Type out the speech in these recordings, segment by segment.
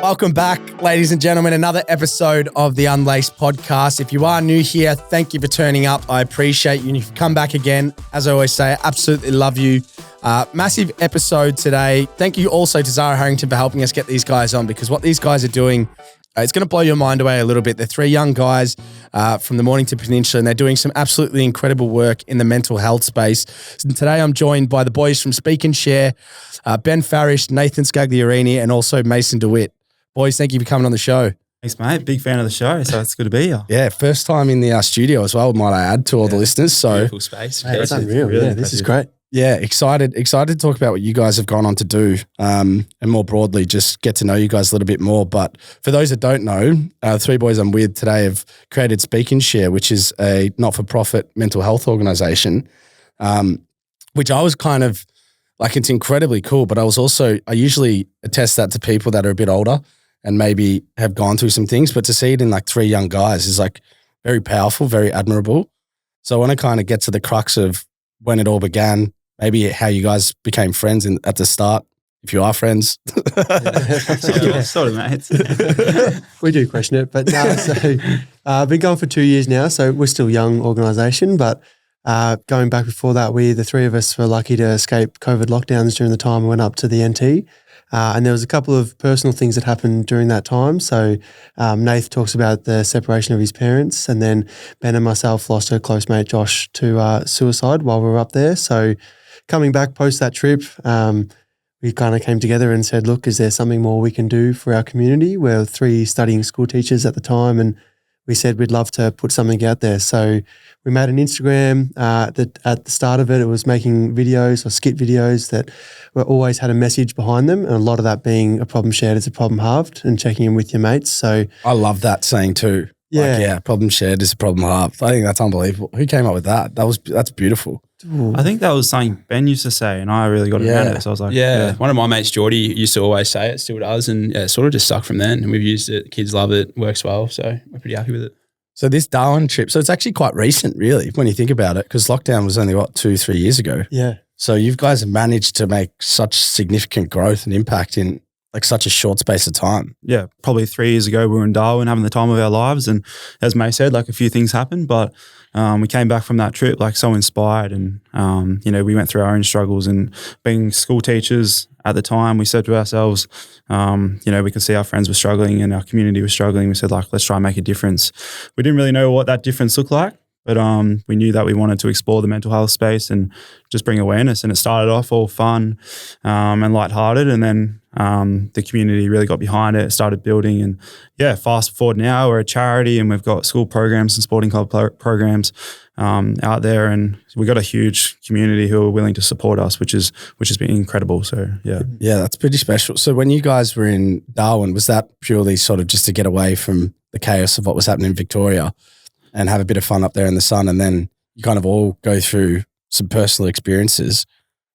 Welcome back, ladies and gentlemen. Another episode of the Unlaced podcast. If you are new here, thank you for turning up. I appreciate you. And if you come back again, as I always say, I absolutely love you. Massive episode today. Thank you also to Zara Harrington for helping us get these guys on, because what these guys are doing, it's going to blow your mind away a little bit. They're three young guys from the Mornington Peninsula, and they're doing some absolutely incredible work in the mental health space. And today I'm joined by the boys from Speak and Share, Ben Farish, Nathan Scagliarini, and also Mason DeWitt. Boys, thank you for coming on the show. Thanks, mate. Big fan of the show, so it's good to be here. Yeah, first time in the studio as well, might I add, to all the listeners. So beautiful space. Hey, that's unreal. Really this is great. Yeah, excited to talk about what you guys have gone on to do, and more broadly, just get to know you guys a little bit more. But for those that don't know, the three boys I'm with today have created Speak and Share, which is a not-for-profit mental health organisation, which I was kind of like, it's incredibly cool. But I usually attest that to people that are a bit older and maybe have gone through some things, but to see it in like three young guys is like very powerful, very admirable. So I want to kind of get to the crux of when it all began, maybe how you guys became friends at the start, if you are friends. Sort of, mate. We do question it, but so I've been going for 2 years now, so we're still a young organisation, but going back before that, the three of us were lucky to escape COVID lockdowns during the time we went up to the NT. And there was a couple of personal things that happened during that time. So Nath talks about the separation of his parents, and then Ben and myself lost a close mate, Josh, to suicide while we were up there. So coming back post that trip, we kind of came together and said, look, is there something more we can do for our community? We're three studying school teachers at the time, and we said we'd love to put something out there. So we made an Instagram that at the start of it was making videos or skit videos that were always had a message behind them, and a lot of that being a problem shared is a problem halved, and checking in with your mates. So I love that saying too. Yeah. Problem shared is a problem halved. I think that's unbelievable. Who came up with that? That's beautiful. I think that was something Ben used to say, and I really got around it. So I was like, yeah. One of my mates, Geordie, used to always say it, still does, and it sort of just stuck from then. And we've used it. Kids love it. Works well. So we're pretty happy with it. So this Darwin trip, so it's actually quite recent, really, when you think about it, because lockdown was only, 2-3 years ago? Yeah. So you guys have managed to make such significant growth and impact in like such a short space of time. Yeah, probably 3 years ago, we were in Darwin having the time of our lives. And as May said, like a few things happened, but we came back from that trip like so inspired. And, we went through our own struggles, and being school teachers at the time, we said to ourselves, we could see our friends were struggling and our community was struggling. We said, like, let's try and make a difference. We didn't really know what that difference looked like, but we knew that we wanted to explore the mental health space and just bring awareness. And it started off all fun and lighthearted, and then the community really got behind it, started building. And fast forward now, we're a charity and we've got school programs and sporting club programs out there, and we've got a huge community who are willing to support us, which has been incredible. So yeah, that's pretty special. So when you guys were in Darwin, was that purely sort of just to get away from the chaos of what was happening in Victoria and have a bit of fun up there in the sun, and then you kind of all go through some personal experiences,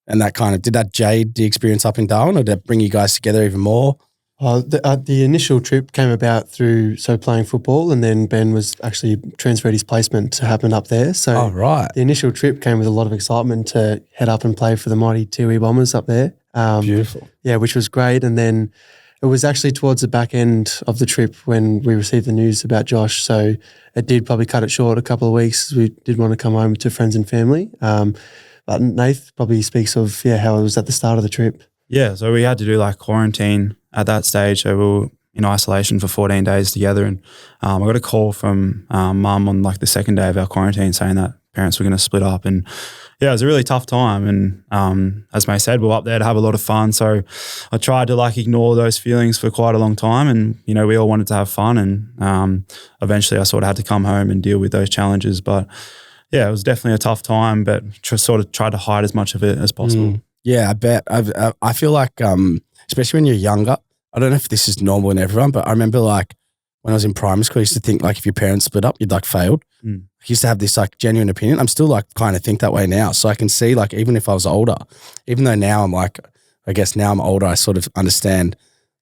and that kind of, did that jade the experience up in Darwin, or did it bring you guys together even more? The initial trip came about through playing football, and then Ben was actually transferred his placement to happen up there. So the initial trip came with a lot of excitement to head up and play for the mighty Tiwi Bombers up there. Beautiful. Yeah, which was great. And then it was actually towards the back end of the trip when we received the news about Josh. So it did probably cut it short a couple of weeks. We did want to come home to friends and family. But Nath probably speaks of how it was at the start of the trip. Yeah, so we had to do like quarantine at that stage. So we were in isolation for 14 days together. And I got a call from mum on like the second day of our quarantine saying that parents were going to split up. And it was a really tough time. And as May said, we were up there to have a lot of fun. So I tried to like ignore those feelings for quite a long time. And, we all wanted to have fun. And eventually I sort of had to come home and deal with those challenges. But it was definitely a tough time, but sort of tried to hide as much of it as possible. Yeah, I bet. I feel like, especially when you're younger, I don't know if this is normal in everyone, but I remember like when I was in primary school, I used to think like if your parents split up, you'd like failed. I used to have this like genuine opinion. I'm still like kind of think that way now. So I can see like even if I was older, even though now I'm like, I guess now I'm older, I sort of understand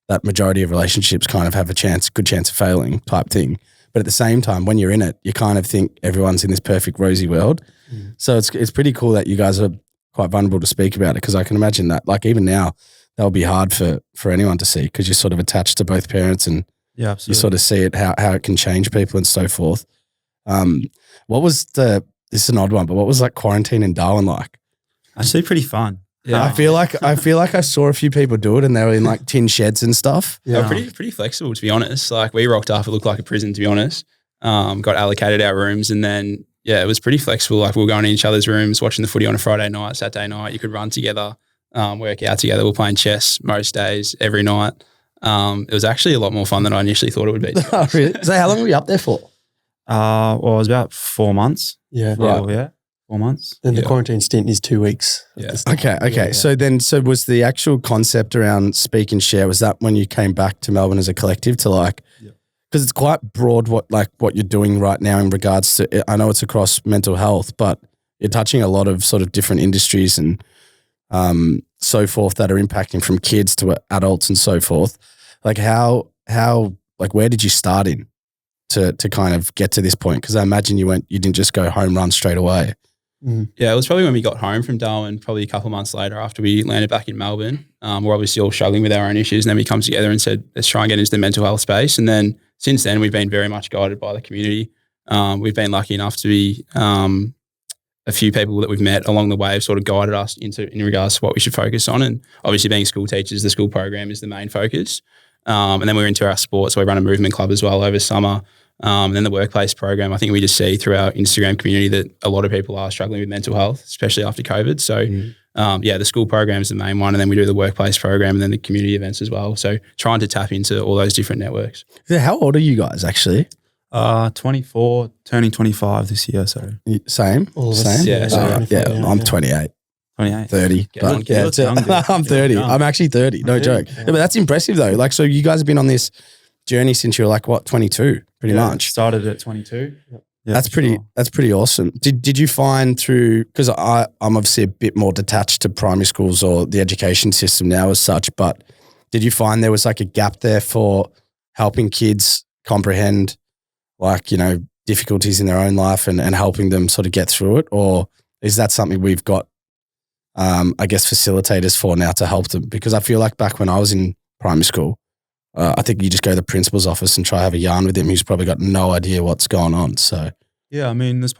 that majority of relationships kind of have good chance of failing type thing. But at the same time, when you're in it, you kind of think everyone's in this perfect rosy world. So it's pretty cool that you guys are quite vulnerable to speak about it, because I can imagine that like even now that would be hard for anyone to see because you're sort of attached to both parents and Yeah, you absolutely. sort of see it, how it can change people and so forth. What was this is an odd one, but what was like quarantine in Darwin like? Actually pretty fun. Yeah. I feel like I saw a few people do it and they were in like tin sheds and stuff. They were pretty flexible, to be honest. Like we rocked up, it looked like a prison, to be honest. Got allocated our rooms and then, yeah, it was pretty flexible. Like we were going in each other's rooms, watching the footy on a Friday night, Saturday night. You could run together, work out together. We were playing chess most days, every night. It was actually a lot more fun than I initially thought it would be. Oh, really? So how long were you up there for? Well, it was about 4 months. Yeah. Well, yeah, 4 months. And the Yeah. quarantine stint is 2 weeks. Yeah. Okay. Yeah. So was the actual concept around speak and share, was that when you came back to Melbourne as a collective to like, because it's quite broad what you're doing right now in regards to, I know it's across mental health, but you're touching a lot of sort of different industries and so forth that are impacting from kids to adults and so forth. Like how like where did you start in to kind of get to this point? Because I imagine you didn't just go home run straight away. Yeah, it was probably when we got home from Darwin, probably a couple of months later after we landed back in Melbourne. We're obviously all struggling with our own issues. And then we come together and said, let's try and get into the mental health space. And then since then, we've been very much guided by the community. We've been lucky enough to be a few people that we've met along the way have sort of guided us in regards to what we should focus on. And obviously being school teachers, the school program is the main focus. And then we're into our sports. So we run a movement club as well over summer. And then the workplace program, I think we just see through our Instagram community that a lot of people are struggling with mental health, especially after COVID. So the school program is the main one. And then we do the workplace program and then the community events as well. So trying to tap into all those different networks. How old are you guys actually? 24, turning 25 this year. So Same? All of us. Same? Yeah, so- I'm 28. 28. 30. Get on, But yeah, look young, dude. I'm 30. Young. I'm actually 30. No joke. Yeah, but that's impressive though. Like, so you guys have been on this journey since you were like, what, 22 pretty much. Started at 22. Yeah, That's for pretty, sure. that's pretty awesome. Did you find through, because I'm obviously a bit more detached to primary schools or the education system now as such, but did you find there was like a gap there for helping kids comprehend like, you know, difficulties in their own life and helping them sort of get through it? Or is that something we've got, I guess, facilitators for now to help them? Because I feel like back when I was in primary school, I think you just go to the principal's office and try to have a yarn with him who's probably got no idea what's going on. So Yeah, I mean, there's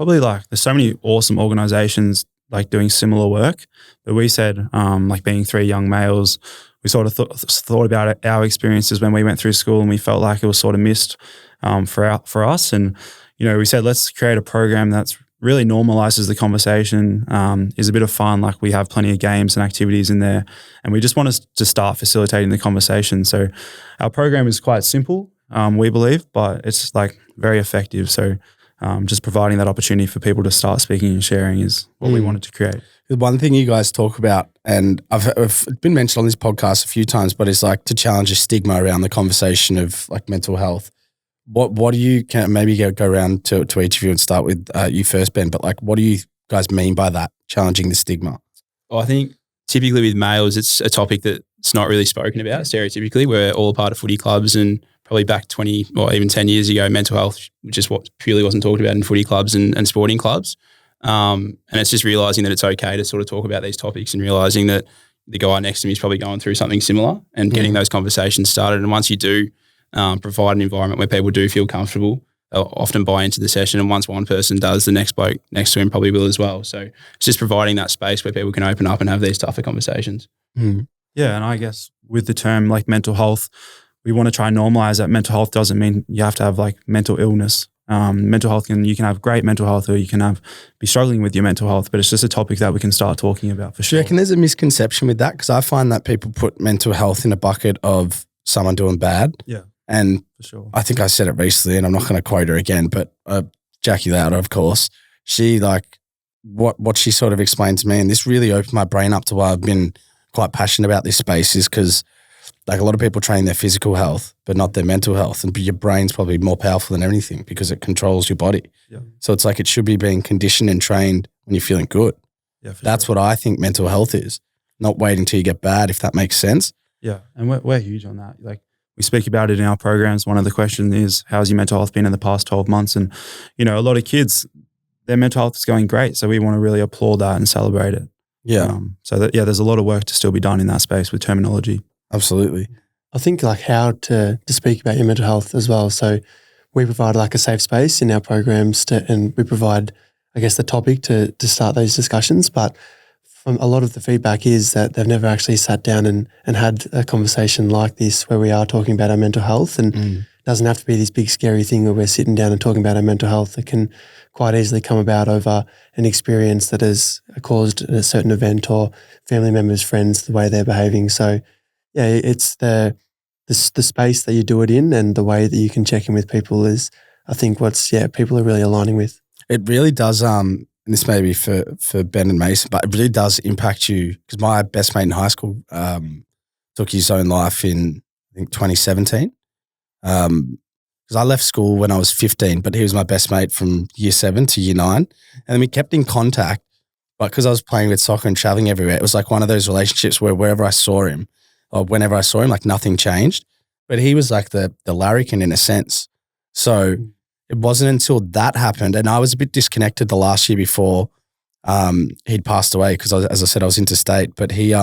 so many awesome organizations like doing similar work. But we said, like being 3 young males, we sort of thought about our experiences when we went through school and we felt like it was sort of missed for us. And, you know, we said, let's create a program that's really normalizes the conversation, is a bit of fun. Like we have plenty of games and activities in there and we just want us to start facilitating the conversation. So our program is quite simple, we believe, but it's like very effective. So just providing that opportunity for people to start speaking and sharing is what we wanted to create. the one thing you guys talk about, and I've been mentioned on this podcast a few times, but it's like to challenge a stigma around the conversation of like mental health. What do you, can maybe go around to each of you and start with you first, Ben, but like what do you guys mean by that, challenging the stigma? Well, I think typically with males, it's a topic that's not really spoken about stereotypically. We're all a part of footy clubs, and probably back 20 or even 10 years ago, mental health just purely wasn't talked about in footy clubs and sporting clubs. And it's just realising that it's okay to sort of talk about these topics and realising that the guy next to me is probably going through something similar and getting those conversations started. And once you do provide an environment where people do feel comfortable, they'll often buy into the session. And once one person does, the next bloke next to him probably will as well. So it's just providing that space where people can open up and have these tougher conversations. Yeah, and I guess with the term like mental health, we want to try and normalise that mental health doesn't mean you have to have like mental illness. Mental health you can have great mental health, or you can be struggling with your mental health, but it's just a topic that we can start talking about for Do sure. you reckon there's a misconception with that? Because I find that people put mental health in a bucket of someone doing bad. Yeah, And for sure. I think I said it recently, and I'm not going to quote her again, but Jackie Lauder, of course, she like what she sort of explained to me, and this really opened my brain up to why I've been quite passionate about this space, is because like a lot of people train their physical health, but not their mental health, and your brain's probably more powerful than anything because it controls your body. Yeah. So it's like it should be being conditioned and trained when you're feeling good. Yeah, for That's sure. what I think mental health is, not waiting till you get bad, if that makes sense. Yeah, and we're huge on that. Like we speak about it in our programs. One of the questions is, how's your mental health been in the past 12 months? And, you know, a lot of kids, their mental health is going great. So we want to really applaud that and celebrate it. Yeah. There's a lot of work to still be done in that space with terminology. Absolutely. I think like how to speak about your mental health as well. So we provide like a safe space in our programs and we provide, I guess, the topic to start those discussions. But from a lot of the feedback is that they've never actually sat down and had a conversation like this where we are talking about our mental health, and it doesn't have to be this big scary thing where we're sitting down and talking about our mental health. It can quite easily come about over an experience that has caused a certain event or family members, friends, the way they're behaving. So yeah, it's the space that you do it in and the way that you can check in with people is, I think, people are really aligning with. It really does, and this may be for Ben and Mason, but it really does impact you, because my best mate in high school took his own life in, I think, 2017. Because I left school when I was 15, but he was my best mate from year 7 to year 9. And then we kept in contact, but because I was playing with soccer and traveling everywhere, it was like one of those relationships where wherever I saw him, or whenever I saw him, like nothing changed. But he was like the larrikin in a sense. So it wasn't until that happened, and I was a bit disconnected the last year before he'd passed away, because as I said, I was interstate, but he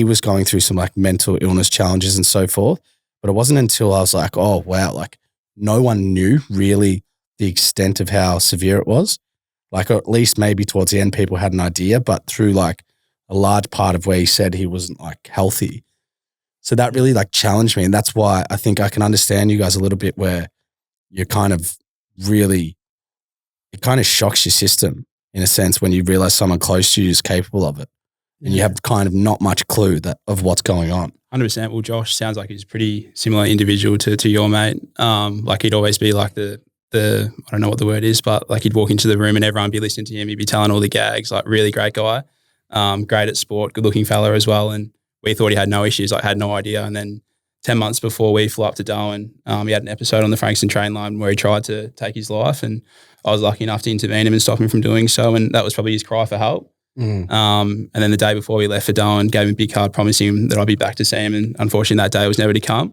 was going through some like mental illness challenges and so forth. But it wasn't until I was like, oh wow, like no one knew really the extent of how severe it was. Like, or at least maybe towards the end, people had an idea, but through like a large part of where he said he wasn't like healthy. So that really like challenged me. And that's why I think I can understand you guys a little bit, where you're kind of really, it kind of shocks your system in a sense when you realize someone close to you is capable of it. And you have kind of not much clue of what's going on. 100%. Well, Josh sounds like he's a pretty similar individual to your mate. Like he'd always be like the I don't know what the word is, but like he'd walk into the room and everyone would be listening to him. He'd be telling all the gags, like really great guy, great at sport, good looking fella as well. And we thought he had no issues, like had no idea. And then 10 months before we flew up to Darwin, he had an episode on the Frankston train line where he tried to take his life, and I was lucky enough to intervene him and stop him from doing so. And that was probably his cry for help. And then the day before we left for Darwin, gave him a big card promising him that I'd be back to see him. And unfortunately that day was never to come.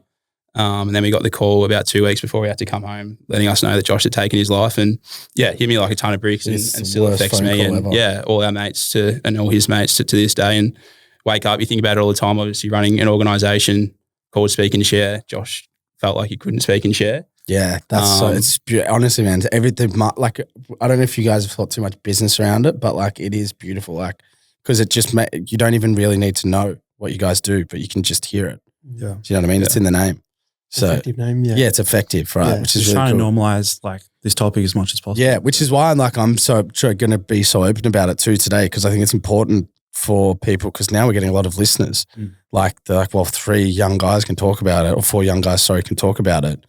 And then we got the call about 2 weeks before we had to come home, letting us know that Josh had taken his life. And yeah, hit me like a ton of bricks and still affects me. And yeah, all our mates and all his mates to this day. And wake up, you think about it all the time, obviously running an organisation called Speak and Share. Josh felt like he couldn't speak and share. Yeah, that's it's honestly, man, everything, like, I don't know if you guys have thought too much business around it, but like it is beautiful, like, because it just, you don't even really need to know what you guys do, but you can just hear it. Yeah. Do you know what I mean? Yeah. It's in the name. So effective name, yeah. Yeah, it's effective, right? Yeah. Which is just really trying cool. to normalize like this topic as much as possible. Yeah, which is why I'm so going to be so open about it too today, because I think it's important for people, because now we're getting a lot of listeners. Like they're like, well, 3 young guys can talk about it, or 4 young guys, can talk about it.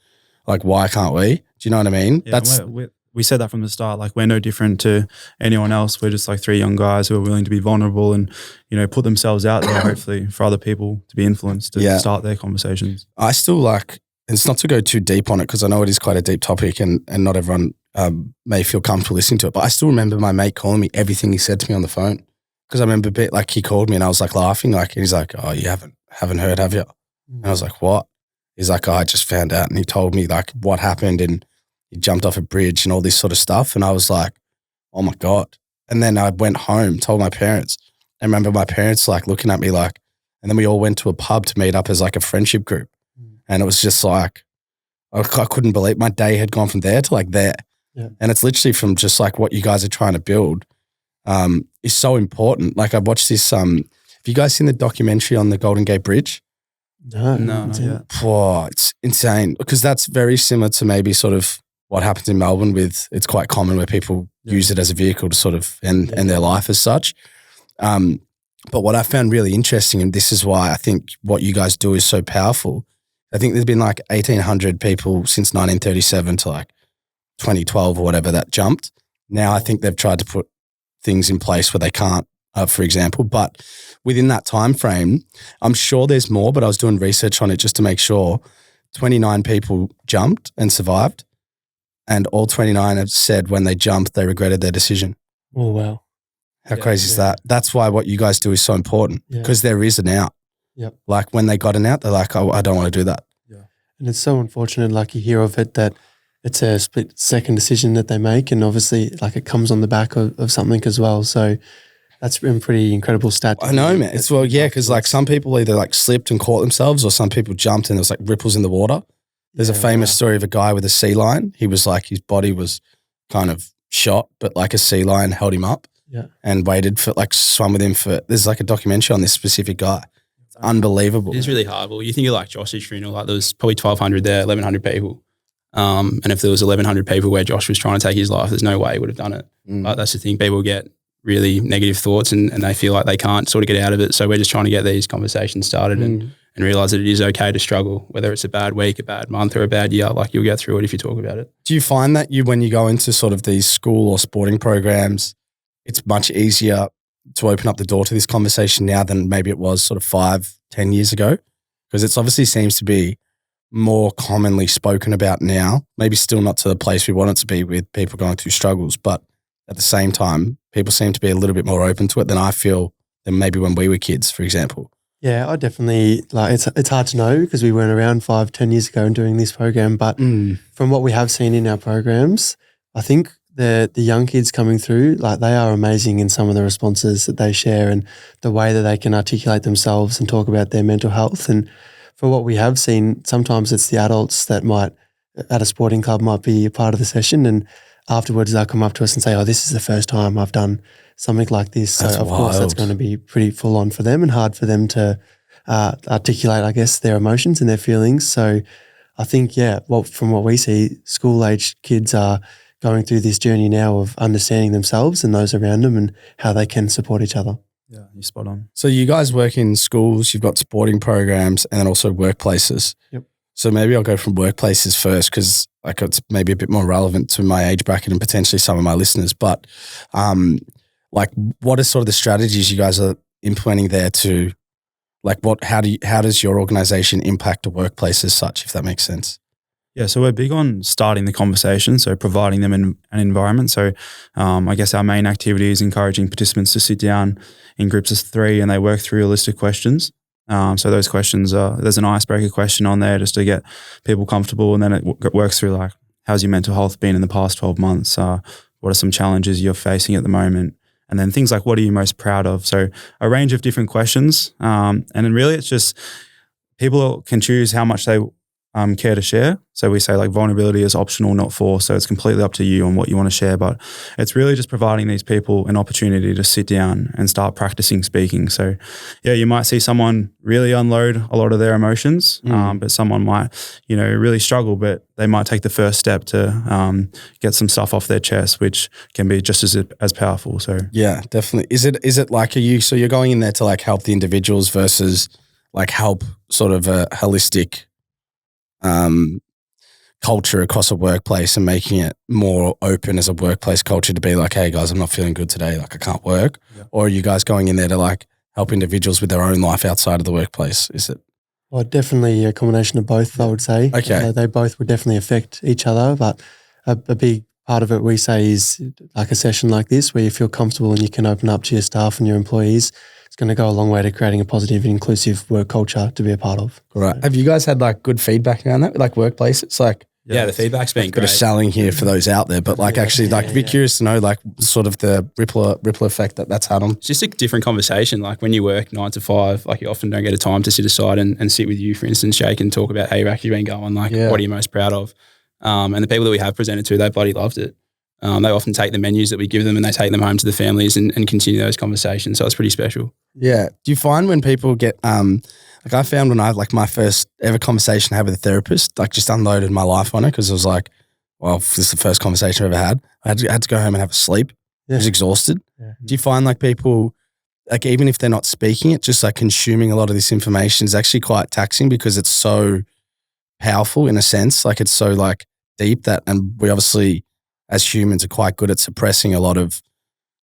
Like, why can't we? Do you know what I mean? Yeah, we said that from the start. Like, we're no different to anyone else. We're just like 3 young guys who are willing to be vulnerable and, you know, put themselves out there, hopefully, for other people to be influenced to start their conversations. I still like, it's not to go too deep on it, because I know it is quite a deep topic and not everyone may feel comfortable listening to it. But I still remember my mate calling me everything he said to me on the phone, because I remember he called me and I was like laughing, like, and he's like, oh, you haven't heard, have you? And I was like, what? He's like, oh, I just found out. And he told me like what happened, and he jumped off a bridge and all this sort of stuff. And I was like, oh my God. And then I went home, told my parents. I remember my parents like looking at me like, and then we all went to a pub to meet up as like a friendship group. And it was just like, I couldn't believe my day had gone from there to like there. Yeah. And it's literally from just like what you guys are trying to build is so important. Like I watched this, have you guys seen the documentary on the Golden Gate Bridge? No, not yet. Oh, it's insane, because that's very similar to maybe sort of what happens in Melbourne with, it's quite common where people use it as a vehicle to sort of end their life as such. But what I found really interesting, and this is why I think what you guys do is so powerful, I think there's been like 1,800 people since 1937 to like 2012 or whatever that jumped. Now I think they've tried to put things in place where they can't, for example, but within that time frame, I'm sure there's more, but I was doing research on it just to make sure. 29 people jumped and survived, and all 29 have said when they jumped, they regretted their decision. Oh, wow. How crazy is that? That's why what you guys do is so important, because there is an out. Yep. Like when they got an out, they're like, oh, I don't want to do that. Yeah. And it's so unfortunate, like you hear of it, that it's a split second decision that they make. And obviously like it comes on the back of something as well. So That's been pretty incredible stat. I know, man. It's because like some people either like slipped and caught themselves, or some people jumped and there was like ripples in the water. There's a famous story of a guy with a sea lion. He was like, his body was kind of shot, but like a sea lion held him up and waited for, like, swam with him for, there's like a documentary on this specific guy. It's unbelievable. It is really hard. Well, you think of like Josh's funeral, like there was probably 1,200 there, 1,100 people. And if there was 1,100 people where Josh was trying to take his life, there's no way he would have done it. But that's the thing. People get really negative thoughts and they feel like they can't sort of get out of it. So we're just trying to get these conversations started and realize that it is okay to struggle, whether it's a bad week, a bad month, or a bad year. Like, you'll get through it if you talk about it. Do you find that when you go into sort of these school or sporting programs, it's much easier to open up the door to this conversation now than maybe it was sort of 5-10 years ago? Because it's obviously seems to be more commonly spoken about now, maybe still not to the place we want it to be with people going through struggles, but at the same time, people seem to be a little bit more open to it than I feel than maybe when we were kids, for example. Yeah, I definitely, like, it's hard to know because we weren't around 5-10 years ago and doing this program, but from what we have seen in our programs, I think the young kids coming through, like, they are amazing in some of the responses that they share and the way that they can articulate themselves and talk about their mental health. And for what we have seen, sometimes it's the adults that might, at a sporting club, might be a part of the session, and afterwards they'll come up to us and say, oh, this is the first time I've done something like this. That's so of wild. course that's going to be pretty full on for them and hard for them to articulate, I guess, their emotions and their feelings. So I think, from what we see, school-age kids are going through this journey now of understanding themselves and those around them and how they can support each other. Yeah, you're spot on. So you guys work in schools, you've got sporting programs and then also workplaces. Yep. So maybe I'll go from workplaces first because like it's maybe a bit more relevant to my age bracket and potentially some of my listeners. But like, what are sort of the strategies you guys are implementing there to, like, how does your organization impact a workplace as such, if that makes sense? Yeah, so we're big on starting the conversation, so providing them an environment. So I guess our main activity is encouraging participants to sit down in groups of 3 and they work through a list of questions. So those questions there's an icebreaker question on there just to get people comfortable, and then it works through like, how's your mental health been in the past 12 months? What are some challenges you're facing at the moment? And then things like, what are you most proud of? So a range of different questions. And then really it's just people can choose how much they care to share. So we say like vulnerability is optional, not forced. So it's completely up to you on what you want to share. But it's really just providing these people an opportunity to sit down and start practicing speaking. So yeah, you might see someone really unload a lot of their emotions, but someone might, really struggle, but they might take the first step to get some stuff off their chest, which can be just as powerful. So yeah, definitely. Is it like, so you're going in there to like help the individuals versus like help sort of a holistic culture across a workplace and making it more open as a workplace culture to be like, hey guys, I'm not feeling good today, like I can't work? Yeah. Or are you guys going in there to like help individuals with their own life outside of the workplace? Is it? Well, definitely a combination of both, I would say. Okay. They both would definitely affect each other, but a big part of it we say is like a session like this where you feel comfortable and you can open up to your staff and your employees. It's going to go a long way to creating a positive and inclusive work culture to be a part of. Right. So. Have you guys had like good feedback around that, like workplaces? Like, yeah, the feedback's been great. Bit of selling here for those out there, but like be curious to know like sort of the ripple effect that's had on. It's just a different conversation. Like when you work 9 to 5, like you often don't get a time to sit aside and sit with you, for instance, Jake, and talk about how you've actually been going. Like, what are you most proud of? And the people that we have presented to, they bloody loved it. They often take the menus that we give them and they take them home to the families and continue those conversations. So it's pretty special. Yeah. Do you find when people get, like I found when I had like my first ever conversation I had with a therapist, like just unloaded my life on it because it was like, well, this is the first conversation I've ever had. I had to go home and have a sleep. Yeah. I was exhausted. Yeah. Do you find like people, like even if they're not speaking it, just like consuming a lot of this information is actually quite taxing because it's so powerful in a sense, like it's so like deep that, and we obviously as humans are quite good at suppressing a lot of,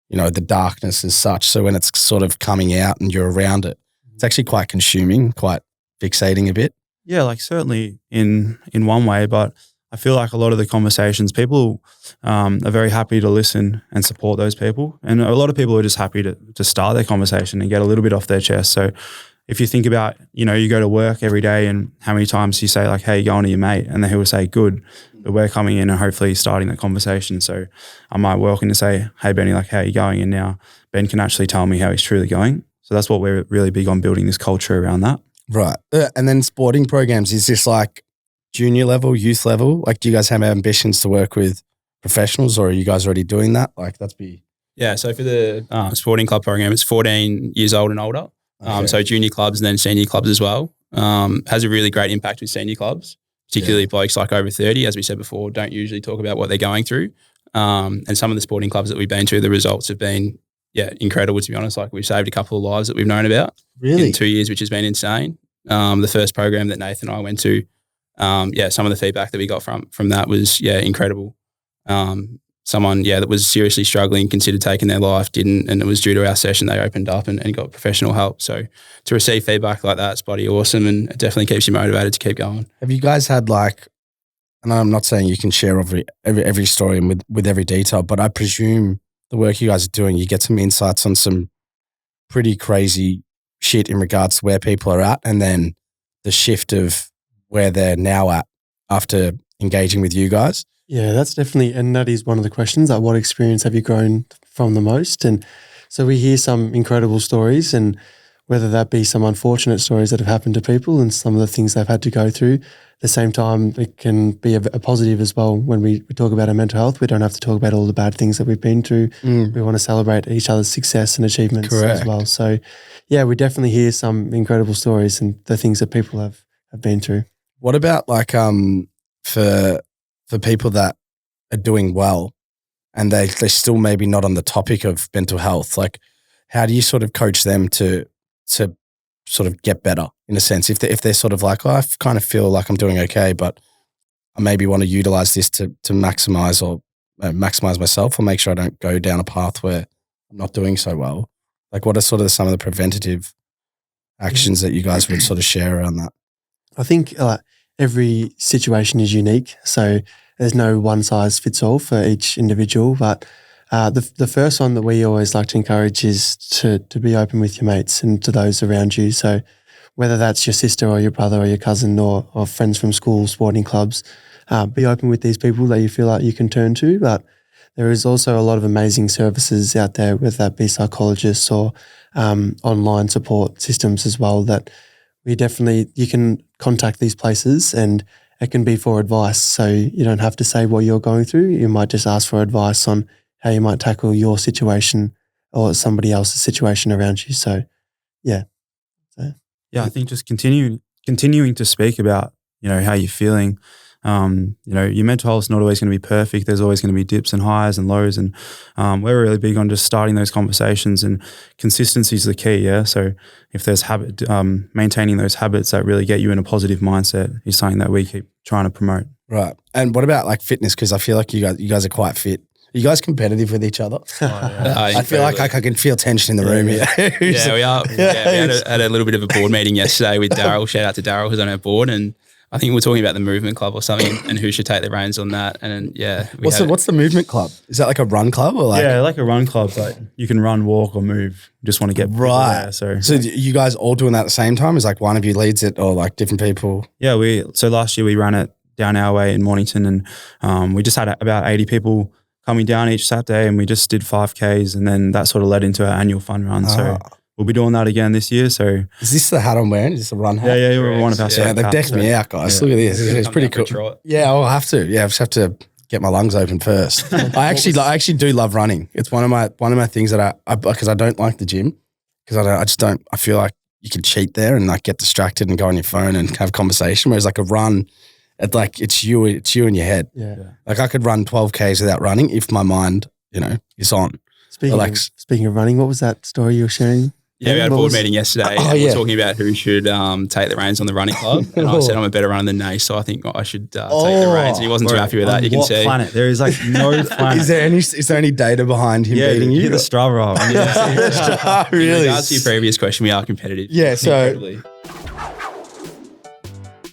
the darkness as such. So when it's sort of coming out and you're around it, it's actually quite consuming, quite fixating a bit. Yeah, like certainly in one way, but I feel like a lot of the conversations, people are very happy to listen and support those people. And a lot of people are just happy to start their conversation and get a little bit off their chest. So if you think about, you go to work every day and how many times you say like, hey, you going to your mate? And then he will say, good. but we're coming in and hopefully starting that conversation. So I might walk in and say, hey, Benny, like, how are you going? And now Ben can actually tell me how he's truly going. So that's what we're really big on, building this culture around that. Right. And then sporting programs, is this like junior level, youth level? Like, do you guys have ambitions to work with professionals, or are you guys already doing that? Like, Yeah, so for the sporting club program, it's 14 years old and older. So junior clubs and then senior clubs as well. Has a really great impact with senior clubs, particularly blokes like over 30, as we said before, don't usually talk about what they're going through. And some of the sporting clubs that we've been to, the results have been, incredible, to be honest. Like, we've saved a couple of lives that we've known about in 2 years, which has been insane. The first program that Nathan and I went to, some of the feedback that we got from that was, incredible. Someone, that was seriously struggling, considered taking their life, didn't, and it was due to our session, they opened up and got professional help. So to receive feedback like that's bloody awesome, and it definitely keeps you motivated to keep going. have you guys had like, and I'm not saying you can share every story and with every detail, but I presume the work you guys are doing, you get some insights on some pretty crazy shit in regards to where people are at, and then the shift of where they're now at after engaging with you guys. Yeah, that's definitely, and that is one of the questions, like what experience have you grown from the most? And so we hear some incredible stories, and whether that be some unfortunate stories that have happened to people and some of the things they've had to go through. At the same time, it can be a positive as well. When we talk about our mental health, we don't have to talk about all the bad things that we've been through. We want to celebrate each other's success and achievements as well. So yeah, we definitely hear some incredible stories and the things that people have been through. What about like for people that are doing well and they're still maybe not on the topic of mental health? Like, how do you sort of coach them to sort of get better in a sense? If they're sort of like, I kind of feel like I'm doing okay, but I maybe want to utilize this to maximize myself, or make sure I don't go down a path where I'm not doing so well. Like, what are sort of some of the preventative actions that you guys would sort of share around that? I think every situation is unique, so there's no one size fits all for each individual. But the first one that we always like to encourage is to be open with your mates and to those around you. So whether that's your sister or your brother or your cousin or friends from school, sporting clubs, be open with these people that you feel like you can turn to. But there is also a lot of amazing services out there, whether that be psychologists or online support systems as well, that you can contact these places, and it can be for advice. So you don't have to say what you're going through. You might just ask for advice on how you might tackle your situation or somebody else's situation around you. So, yeah. I think just continuing to speak about, how you're feeling. Your mental health is not always going to be perfect. There's always going to be dips and highs and lows. And we're really big on just starting those conversations, and consistency is the key. Yeah. So if there's maintaining those habits that really get you in a positive mindset is something that we keep trying to promote. Right. And what about like fitness? Because I feel like you guys are quite fit. Are you guys competitive with each other? I feel like I can feel tension in the room here. Yeah, we are. Yeah, we had a little bit of a board meeting yesterday with Daryl. Shout out to Daryl, who's on our board, and I think we're talking about the movement club or something, and who should take the reins on that. And what's the movement club? Is that like a run club or like? Yeah, like a run club. Like you can run, walk, or move. Just want to get right. There, so you guys all doing that at the same time? Is like one of you leads it, or like different people? Yeah, so last year we ran it down our way in Mornington, and we just had about 80 people coming down each Saturday, and we just did 5Ks, and then that sort of led into our annual fun run. So we'll be doing that again this year. So is this the hat I'm wearing? Is this a run hat? Yeah, you're one of our they've decked me out, guys. Yeah. Look at this. It's pretty cool. Yeah, I'll have to. Yeah, I just have to get my lungs open first. I actually do love running. It's one of my things that I because I don't like the gym, because I feel like you can cheat there and like get distracted and go on your phone and have conversation. Whereas like a run, it's you in your head. Yeah. Like I could run 12 Ks without running if my mind, is on. Speaking of running, what was that story you were sharing? Yeah, we had a board meeting yesterday. We were talking about who should take the reins on the running club. And I said I'm a better runner than Nace, so I think I should take the reins. And he wasn't too happy with that, you can see. Planet? There is like no planet. Is there any data behind him beating you? Yeah, the Strava. Really? In regards to your previous question, we are competitive. Yeah, so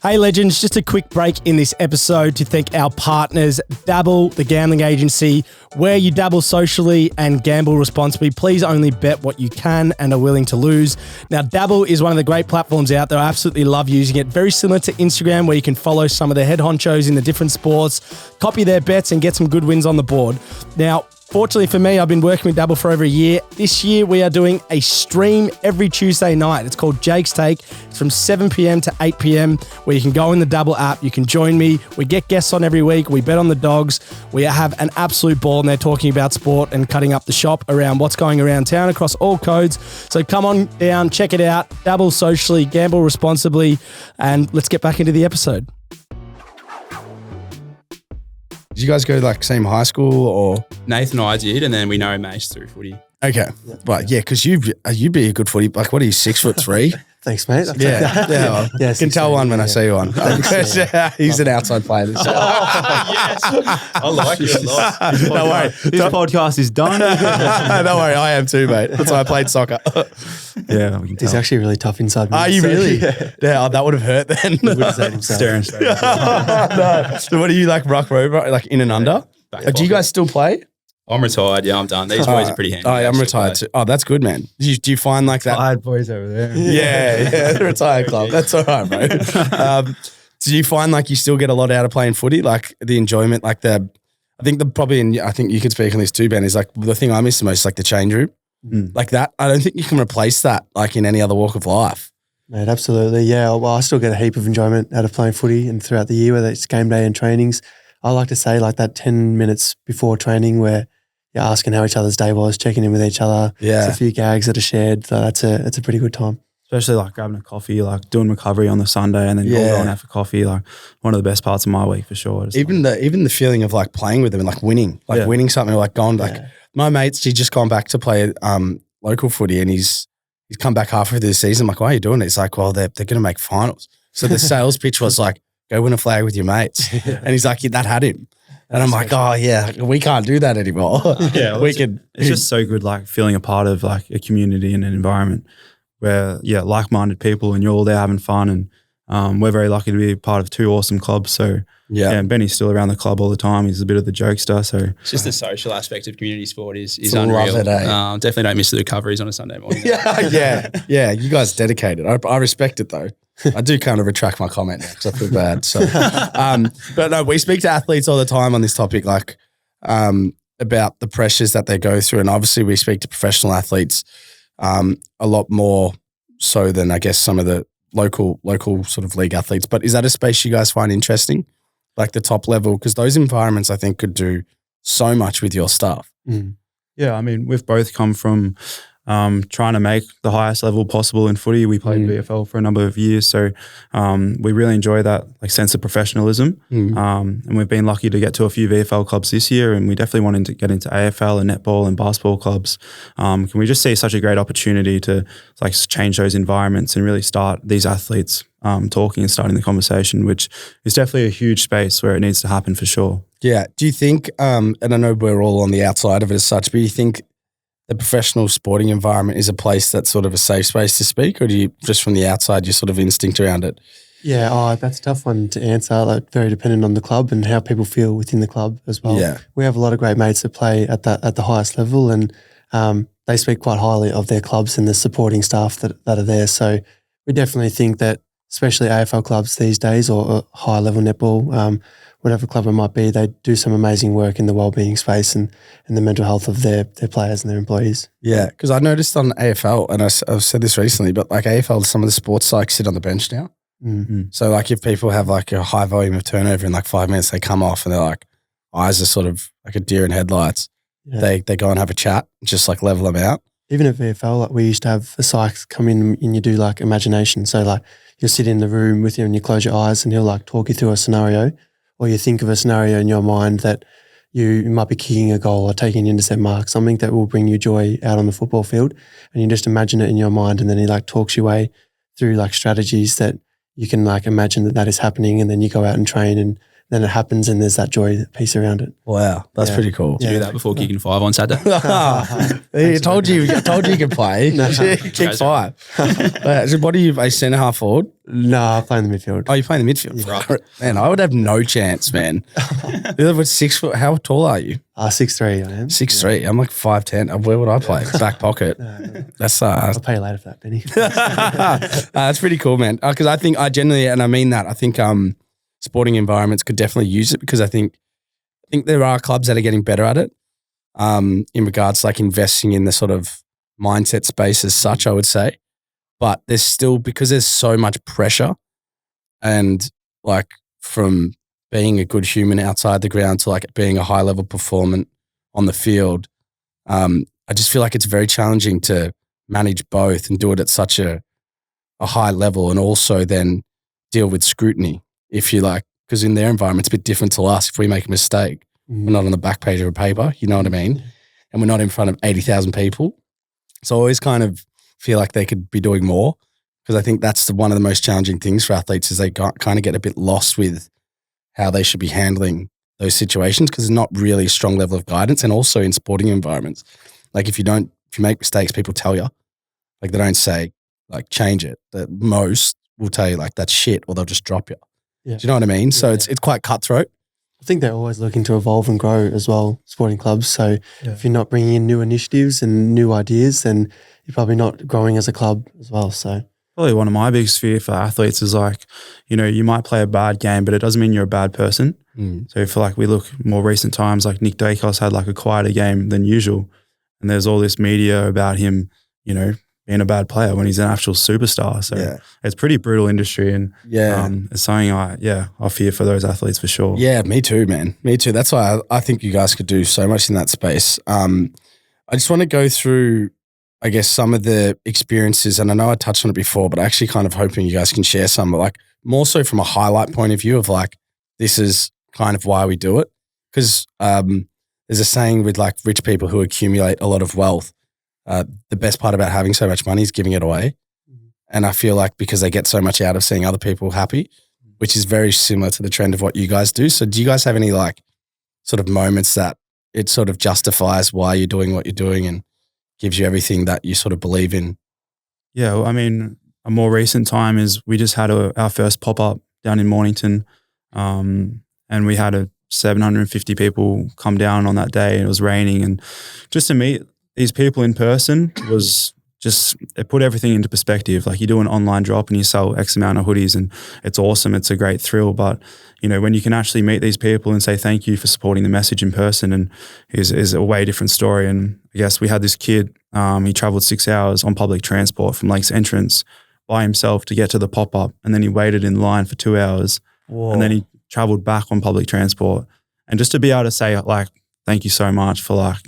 Hey legends, just a quick break in this episode to thank our partners, Dabble, the gambling agency, where you dabble socially and gamble responsibly. Please only bet what you can and are willing to lose. Now, Dabble is one of the great platforms out there. I absolutely love using it. Very similar to Instagram, where you can follow some of the head honchos in the different sports, copy their bets and get some good wins on the board. Now, fortunately for me, I've been working with Dabble for over a year. This year, we are doing a stream every Tuesday night. It's called Jake's Take. It's from 7 p.m. to 8 p.m. where you can go in the Dabble app. You can join me. We get guests on every week. We bet on the dogs. We have an absolute ball, and they're talking about sport and cutting up the shop around what's going around town across all codes. So come on down, check it out. Dabble socially, gamble responsibly, and let's get back into the episode. Did you guys go like same high school or? Nathan and I did, and then we know Mace through footy. Okay. Right. Yeah. Because you'd be a good footy. Like, what are you, 6'3"? Thanks, mate. Yeah. Yeah. Yeah, I can tell one when I see one. He's an outside player. Yes. I like it a lot. Don't worry. This podcast is done. Don't worry. I am too, mate. That's why I played soccer. Yeah, we can He's tell. actually really tough inside. Are you So, really? Yeah. Yeah. That would have hurt then. He would have saved himself. Staring straight. No. So what are you like, rock row, like in and under? Back Do you guys still play? I'm retired. Yeah, I'm done. These boys are pretty handy. Oh, yeah, I'm actually, retired but- too. Oh, that's good, man. Do you find like that? Tired boys over there. Yeah, the retired club. That's all right, bro. Do you find like you still get a lot out of playing footy? Like the enjoyment, like I think I think you could speak on this too, Ben, is like the thing I miss the most is like the change room. Like that. I don't think you can replace that like in any other walk of life. Mate, absolutely. Yeah, well, I still get a heap of enjoyment out of playing footy and throughout the year, whether it's game day and trainings. I like to say like that 10 minutes before training where you're asking how each other's day was, checking in with each other. Yeah. There's a few gags that are shared. So it's a pretty good time. Especially like grabbing a coffee, like doing recovery on the Sunday and then all going out for coffee. Like one of the best parts of my week for sure. Just Even the feeling of like playing with them and like winning, winning something, or like going like my mates, he's just gone back to play local footy and he's come back halfway through the season. I'm like, why are you doing it? It's like, well, they're going to make finals. So the sales pitch was like, go win a flag with your mates. And he's like, that had him. And I'm like, oh yeah, we can't do that anymore. Yeah, we can. It's just so good, like feeling a part of like a community and an environment where, like-minded people and you're all there having fun. And we're very lucky to be part of two awesome clubs. So and Benny's still around the club all the time. He's a bit of the jokester. So It's just the social aspect of community sport is Love unreal. it, eh? Definitely don't miss the recoveries on a Sunday morning. yeah. You guys dedicated. I respect it though. I do kind of retract my comment because I feel bad. So, but no, we speak to athletes all the time on this topic, like about the pressures that they go through, and obviously we speak to professional athletes a lot more so than I guess some of the local sort of league athletes. But is that a space you guys find interesting, like the top level? Because those environments I think could do so much with your stuff. yeah, I mean, we've both come from trying to make the highest level possible in footy. We played VFL for a number of years, so we really enjoy that like sense of professionalism. And we've been lucky to get to a few VFL clubs this year, and we definitely wanted to get into AFL and netball and basketball clubs. Can we just see such a great opportunity to like change those environments and really start these athletes talking and starting the conversation, which is definitely a huge space where it needs to happen for sure. Yeah. Do you think, and I know we're all on the outside of it as such, but do you think the professional sporting environment is a place that's sort of a safe space to speak, or do you just from the outside, your sort of instinct around it? Yeah, that's a tough one to answer. Like very dependent on the club and how people feel within the club as well. Yeah. We have a lot of great mates that play at the highest level, and they speak quite highly of their clubs and the supporting staff that are there. So we definitely think that, especially AFL clubs these days or high level netball, whatever club it might be, they do some amazing work in the wellbeing space and the mental health of their players and their employees. Yeah, because I noticed on AFL, and I've said this recently, but like AFL, some of the sports psychs sit on the bench now. So like if people have like a high volume of turnover in like 5 minutes, they come off and they're like, eyes are sort of like a deer in headlights. Yeah. They go and have a chat, just like level them out. Even at VFL, like we used to have a psych come in and you do like imagination. So like you'll sit in the room with you and you close your eyes and he'll like talk you through a scenario, or you think of a scenario in your mind that you might be kicking a goal or taking an intercept mark, something that will bring you joy out on the football field, and you just imagine it in your mind, and then he like talks your way through like strategies that you can like imagine that is happening, and then you go out and train and then it happens and there's that joy piece around it. Wow, that's pretty cool. Do that before kicking 5 on Saturday. I told you you could play. Kick 5. So what are you, a centre half forward? No, I play in the midfield. Oh, you play in the midfield? Yeah. Man, I would have no chance, man. With 6 foot, how tall are you? 6'3" I am. 6'3". I'm like 5'10". Where would I play? Back pocket. That's I'll pay you later for that, Benny. That's pretty cool, man. Because I think I genuinely, and I mean that, I think sporting environments could definitely use it, because I think there are clubs that are getting better at it in regards to like investing in the sort of mindset space as such, I would say. But there's still, because there's so much pressure, and like from being a good human outside the ground to like being a high level performant on the field, I just feel like it's very challenging to manage both and do it at such a high level, and also then deal with scrutiny. If you like, because in their environment, it's a bit different to us. If we make a mistake, we're not on the back page of a paper, you know what I mean? And we're not in front of 80,000 people. So I always kind of feel like they could be doing more, because I think that's one of the most challenging things for athletes, is they kind of get a bit lost with how they should be handling those situations, because there's not really a strong level of guidance. And also in sporting environments, like if you make mistakes, people tell you, like they don't say like change it. That most will tell you like that's shit, or they'll just drop you. Yeah. Do you know what I mean? So it's quite cutthroat. I think they're always looking to evolve and grow as well, sporting clubs. So if you're not bringing in new initiatives and new ideas, then you're probably not growing as a club as well. So Probably one of my biggest fear for athletes is like, you might play a bad game, but it doesn't mean you're a bad person. So if like we look more recent times, like Nick Dacos had like a quieter game than usual, and there's all this media about him, being a bad player when he's an actual superstar. So it's pretty brutal industry, and it's something I fear for those athletes for sure. Yeah, me too, man. Me too. That's why I think you guys could do so much in that space. I just want to go through, I guess, some of the experiences, and I know I touched on it before, but I actually kind of hoping you guys can share some, like more so from a highlight point of view of like, this is kind of why we do it. Because there's a saying with like rich people who accumulate a lot of wealth, the best part about having so much money is giving it away. And I feel like because they get so much out of seeing other people happy, which is very similar to the trend of what you guys do. So do you guys have any like sort of moments that it sort of justifies why you're doing what you're doing and gives you everything that you sort of believe in? Yeah, well, I mean, a more recent time is we just had our first pop-up down in Mornington, and we had 750 people come down on that day, and it was raining, and just to meet these people in person was just, it put everything into perspective. Like you do an online drop and you sell X amount of hoodies, and it's awesome. It's a great thrill. But, when you can actually meet these people and say thank you for supporting the message in person, and is a way different story. And I guess we had this kid, he traveled 6 hours on public transport from Lake's Entrance by himself to get to the pop-up. And then he waited in line for 2 hours. Whoa. And then he traveled back on public transport. And just to be able to say like, thank you so much for like,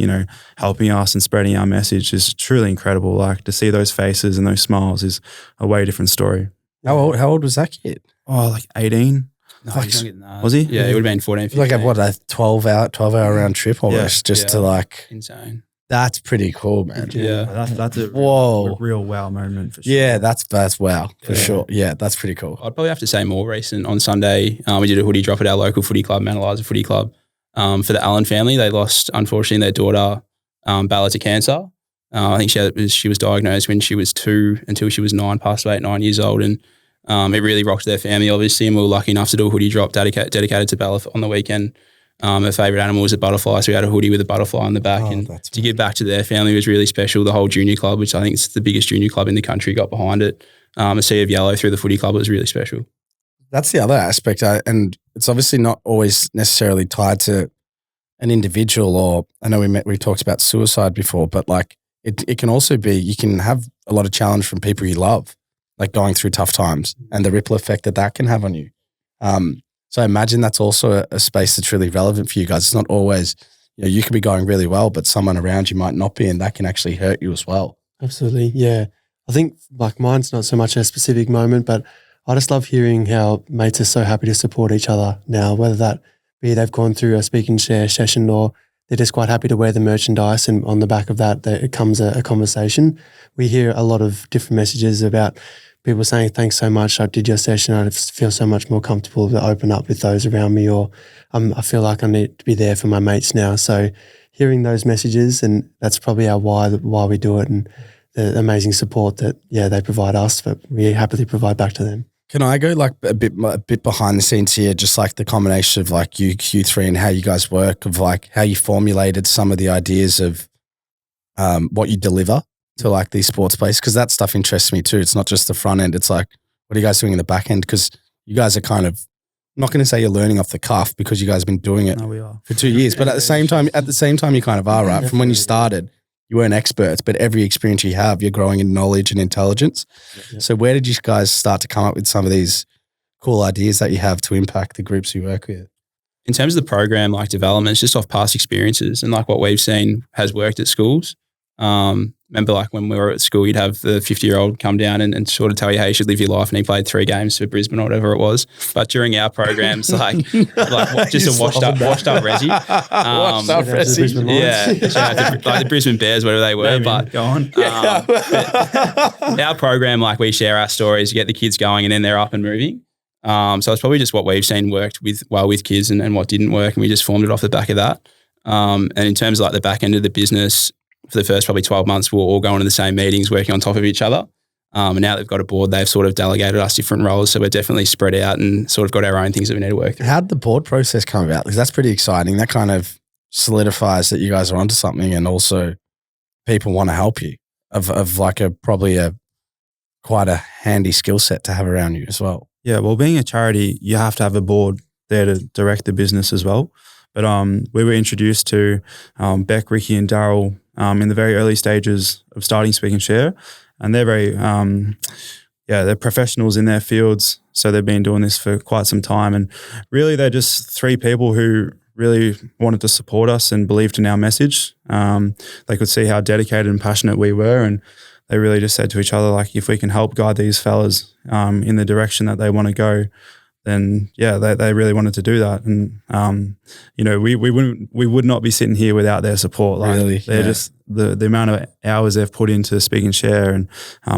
helping us and spreading our message is truly incredible. Like to see those faces and those smiles is a way different story. How old was that kid? Oh, like 18. No, he's younger than that. Was he? Yeah, he would have been 14, 15. Like a 12 hour round trip almost, to like. Insane. That's pretty cool, man. Yeah. That's a Whoa. real wow moment for sure. Yeah, that's wow for sure. Yeah, that's pretty cool. I'd probably have to say more recent. On Sunday, we did a hoodie drop at our local footy club, Mount Eliza Footy Club. For the Allen family, they lost, unfortunately, their daughter, Bella, to cancer. I think she was diagnosed when she was 2 until she was 9, passed away at 9 years old. And it really rocked their family, obviously. And we were lucky enough to do a hoodie drop dedicated to Bella on the weekend. Her favourite animal was a butterfly, so we had a hoodie with a butterfly on the back. And to give back to their family was really special. The whole junior club, which I think is the biggest junior club in the country, got behind it. A sea of yellow through the footy club was really special. That's the other aspect. And it's obviously not always necessarily tied to an individual, or I know we talked about suicide before, but like it can also be, you can have a lot of challenge from people you love, like going through tough times and the ripple effect that can have on you. So I imagine that's also a space that's really relevant for you guys. It's not always, you could be going really well, but someone around you might not be, and that can actually hurt you as well. Absolutely. Yeah. I think like mine's not so much a specific moment, but I just love hearing how mates are so happy to support each other now, whether that be they've gone through a speak and share session, or they're just quite happy to wear the merchandise, and on the back of that, it comes a conversation. We hear a lot of different messages about people saying, thanks so much, I did your session, I feel so much more comfortable to open up with those around me, or I feel like I need to be there for my mates now. So hearing those messages, and that's probably our why we do it, and the amazing support that, they provide us, but we happily provide back to them. Can I go like a bit behind the scenes here, just like the combination of like you Q3 and how you guys work, of like how you formulated some of the ideas of what you deliver to like these sports places? Because that stuff interests me too. It's not just the front end. It's like, what are you guys doing in the back end? Because you guys are kind of, I'm not going to say you're learning off the cuff, because you guys have been doing it for 2 years. But at the same time, you kind of are, right? From when you started, you weren't experts, but every experience you have, you're growing in knowledge and intelligence. Yeah. So where did you guys start to come up with some of these cool ideas that you have to impact the groups you work with? In terms of the program, like development, it's just off past experiences and like what we've seen has worked at schools. Remember like when we were at school, you'd have the 50-year-old come down and sort of tell you how you should live your life, and he played 3 games for Brisbane or whatever it was. But during our programs, just a washed up Resi. Washed up Resi. Yeah. Like the Brisbane Bears, whatever they were. But go on. Our program, like we share our stories, get the kids going, and then they're up and moving. So it's probably just what we've seen worked with kids and what didn't work, and we just formed it off the back of that. And in terms of like the back end of the business, for the first probably 12 months, we were all going to the same meetings, working on top of each other. And now they've got a board, they've sort of delegated us different roles. So we're definitely spread out and sort of got our own things that we need to work through. How did the board process come about? Because that's pretty exciting. That kind of solidifies that you guys are onto something, and also people want to help you of like quite a handy skill set to have around you as well. Yeah, well, being a charity, you have to have a board there to direct the business as well. But we were introduced to Beck, Ricky and Daryl in the very early stages of starting Speak and Share. And they're very, they're professionals in their fields. So they've been doing this for quite some time. And really, they're just 3 people who really wanted to support us and believed in our message. They could see how dedicated and passionate we were. And they really just said to each other, like, if we can help guide these fellas in the direction that they want to go, then they really wanted to do that. And we would not be sitting here without their support. Like, really? They're just the amount of hours they've put into Speak and Share, and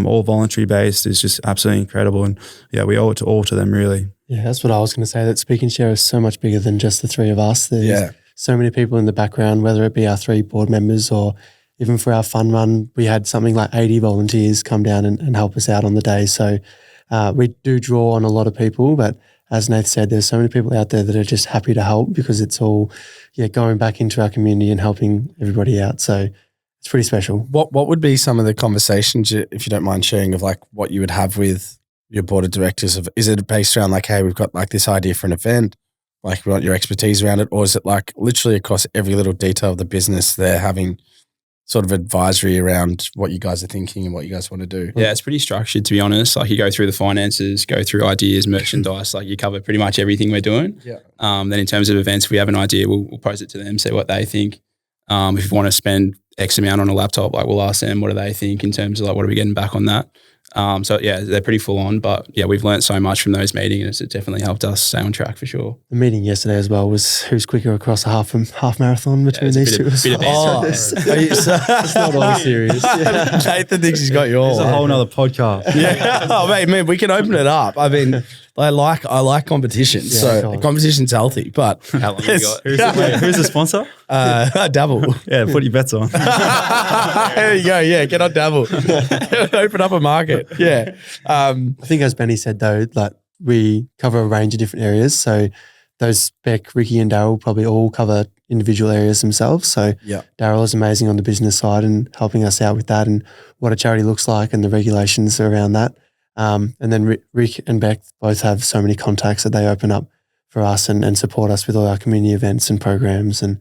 all voluntary based, is just absolutely incredible. And we owe it all to them, really. Yeah, that's what I was going to say, that Speak and Share is so much bigger than just the 3 of us. There's so many people in the background, whether it be our 3 board members, or even for our fun run, we had something like 80 volunteers come down and help us out on the day. So we do draw on a lot of people, but as Nath said, there's so many people out there that are just happy to help, because it's all going back into our community and helping everybody out. So it's pretty special. What would be some of the conversations, if you don't mind sharing, of like what you would have with your board of directors? Is it based around like, hey, we've got like this idea for an event, like we want your expertise around it? Or is it like literally across every little detail of the business, they're having sort of advisory around what you guys are thinking and what you guys want to do? Yeah, it's pretty structured, to be honest. Like, you go through the finances, go through ideas, merchandise, like you cover pretty much everything we're doing. Yeah. Then in terms of events, if we have an idea, we'll pose it to them, see what they think. If we want to spend X amount on a laptop, like we'll ask them what do they think in terms of like what are we getting back on that. They're pretty full on, but we've learned so much from those meetings. It definitely helped us stay on track for sure. The meeting yesterday as well was who's quicker across a half marathon between these two. It's not all serious. Yeah. Nathan thinks he's got you all. It's a whole nother podcast. Yeah. Oh, man, we can open it up. I mean, I like competition, so competition's healthy. But how long have you got? Who's the sponsor? Dabble. Yeah, put your bets on. There you go. Yeah, get on Dabble. Open up a market. Yeah. I think as Benny said though, like we cover a range of different areas. So those Beck, Ricky and Daryl probably all cover individual areas themselves. So Daryl is amazing on the business side and helping us out with that and what a charity looks like and the regulations around that. And then Rick and Beck both have so many contacts that they open up for us and support us with all our community events and programs. And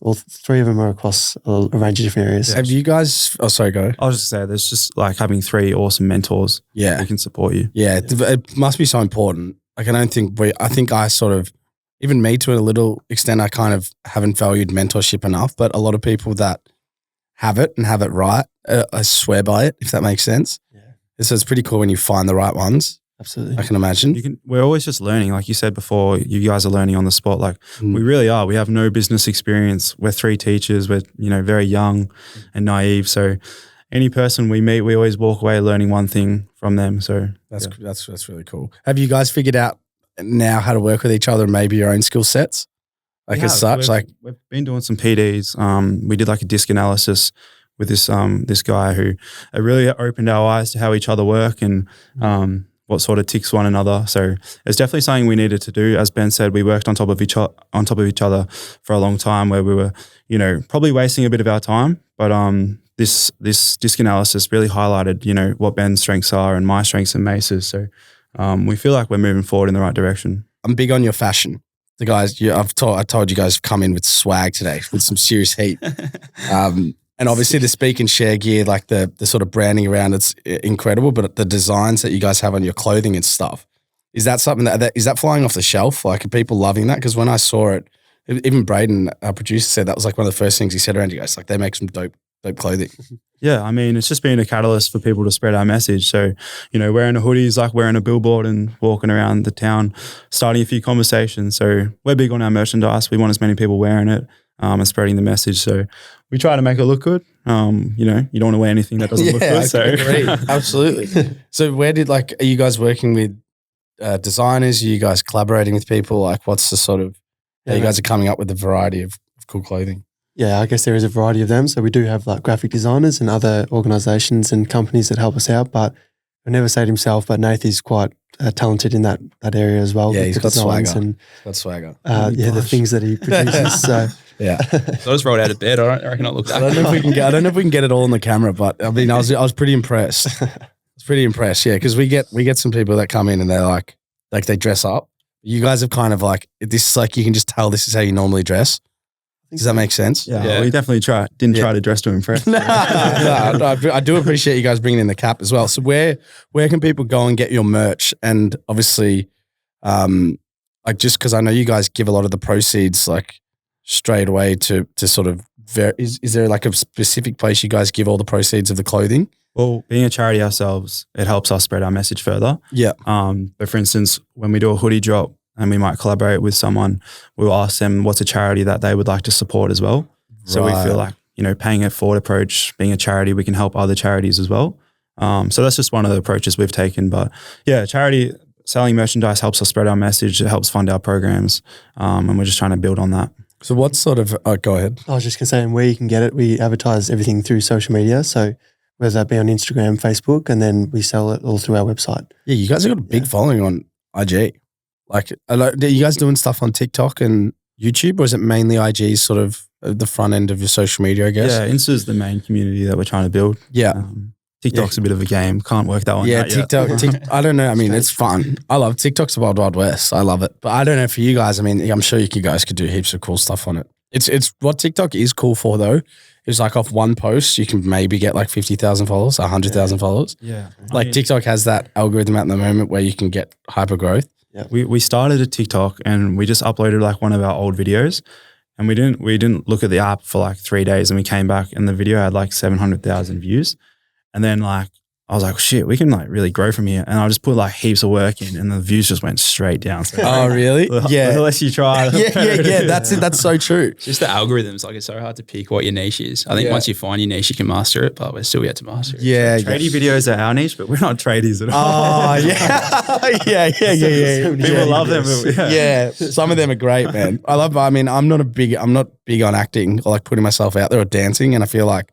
all 3 of them are across a range of different areas. Have you guys, sorry, go. I was just saying, there's just like having 3 awesome mentors who can support you. Yeah, it must be so important. Like, I think I sort of, even me to a little extent, I kind of haven't valued mentorship enough, but a lot of people that have it and have it right, I swear by it, if that makes sense. So it's pretty cool when you find the right ones. Absolutely. I can imagine. We're always just learning. Like you said before, you guys are learning on the spot. Like we really are. We have no business experience. We're 3 teachers. We're, very young and naive. So any person we meet, we always walk away learning one thing from them. So That's really cool. Have you guys figured out now how to work with each other and maybe your own skill sets? Like as such, we've been doing some PDs. We did like a disc analysis with this guy who really opened our eyes to how each other work and what sort of ticks one another. So it's definitely something we needed to do. As Ben said, we worked on top of each other for a long time, where we were, probably wasting a bit of our time. But this disc analysis really highlighted, what Ben's strengths are and my strengths and Mace's. So we feel like we're moving forward in the right direction. I'm big on your fashion. The guys, I told you guys to come in with swag today, with some serious heat. And obviously the speak and share gear, like the sort of branding around it's incredible, but the designs that you guys have on your clothing and stuff, is that something is that flying off the shelf? Like, are people loving that? Because when I saw it, even Braden, our producer, said that was like one of the first things he said around you guys, like they make some dope clothing. Yeah, I mean, it's just been a catalyst for people to spread our message. So, wearing a hoodie is like wearing a billboard and walking around the town, starting a few conversations. So we're big on our merchandise. We want as many people wearing it and spreading the message. So we try to make it look good. You don't want to wear anything that doesn't look good. So agree. Absolutely. So are you guys working with designers? Are you guys collaborating with people? Like what's the sort of, you guys are coming up with a variety of cool clothing? Yeah, I guess there is a variety of them. So we do have like graphic designers and other organisations and companies that help us out. But I never say it himself, but Nath is quite talented in that area as well. Yeah, he's got swagger. And, the things that he produces. So yeah, so I just rolled out of bed. I reckon I look that. I don't know if we can get it all on the camera, but I mean, I was pretty impressed. I was pretty impressed. Yeah, because we get some people that come in and they're like they dress up. You guys have kind of like this is like you can just tell this is how you normally dress. Does that make sense? Yeah. We definitely didn't try to dress to impress. No, I do appreciate you guys bringing in the cap as well. So where can people go and get your merch? And obviously, like just because I know you guys give a lot of the proceeds like straight away to sort of, is there like a specific place you guys give all the proceeds of the clothing? Well, being a charity ourselves, it helps us spread our message further. Yeah. But for instance, when we do a hoodie drop, and we might collaborate with someone, we'll ask them what's a charity that they would like to support as well. So we feel like, paying it forward approach, being a charity, we can help other charities as well. So that's just one of the approaches we've taken. But yeah, charity selling merchandise helps us spread our message. It helps fund our programs. And we're just trying to build on that. So what sort of, go ahead. I was just going to say, and where you can get it, we advertise everything through social media. So whether that be on Instagram, Facebook, and then we sell it all through our website. Yeah, you guys have got a big following on IG. Like, are you guys doing stuff on TikTok and YouTube, or is it mainly IG sort of the front end of your social media, I guess? Yeah, Insta's the main community that we're trying to build. Yeah. TikTok's a bit of a game. Can't work that one out. Yeah, TikTok, I don't know. I mean, it's fun. I love TikTok's the Wild Wild West. I love it. But I don't know for you guys. I mean, I'm sure you guys could do heaps of cool stuff on it. It's what TikTok is cool for though, is like off one post, you can maybe get like 50,000 followers, 100,000 followers. Yeah. Like TikTok has that algorithm at the moment where you can get hyper growth. Yeah. We started a TikTok and we just uploaded like one of our old videos, and we didn't look at the app for like 3 days, and we came back and the video had like 700,000 views. And then like I was like, shit, we can like really grow from here. And I just put like heaps of work in, and the views just went straight down. So, oh, really? Yeah. The less you try. Yeah. That's it. That's so true. Just the algorithms, like it's so hard to pick what your niche is. I think once you find your niche, you can master it, but we're still yet to master it. Yeah. Tradie videos are our niche, but we're not tradies at all. Oh, yeah. Yeah. People love them. Yeah. Some of them are great, man. I'm not big on acting or like putting myself out there or dancing, and I feel like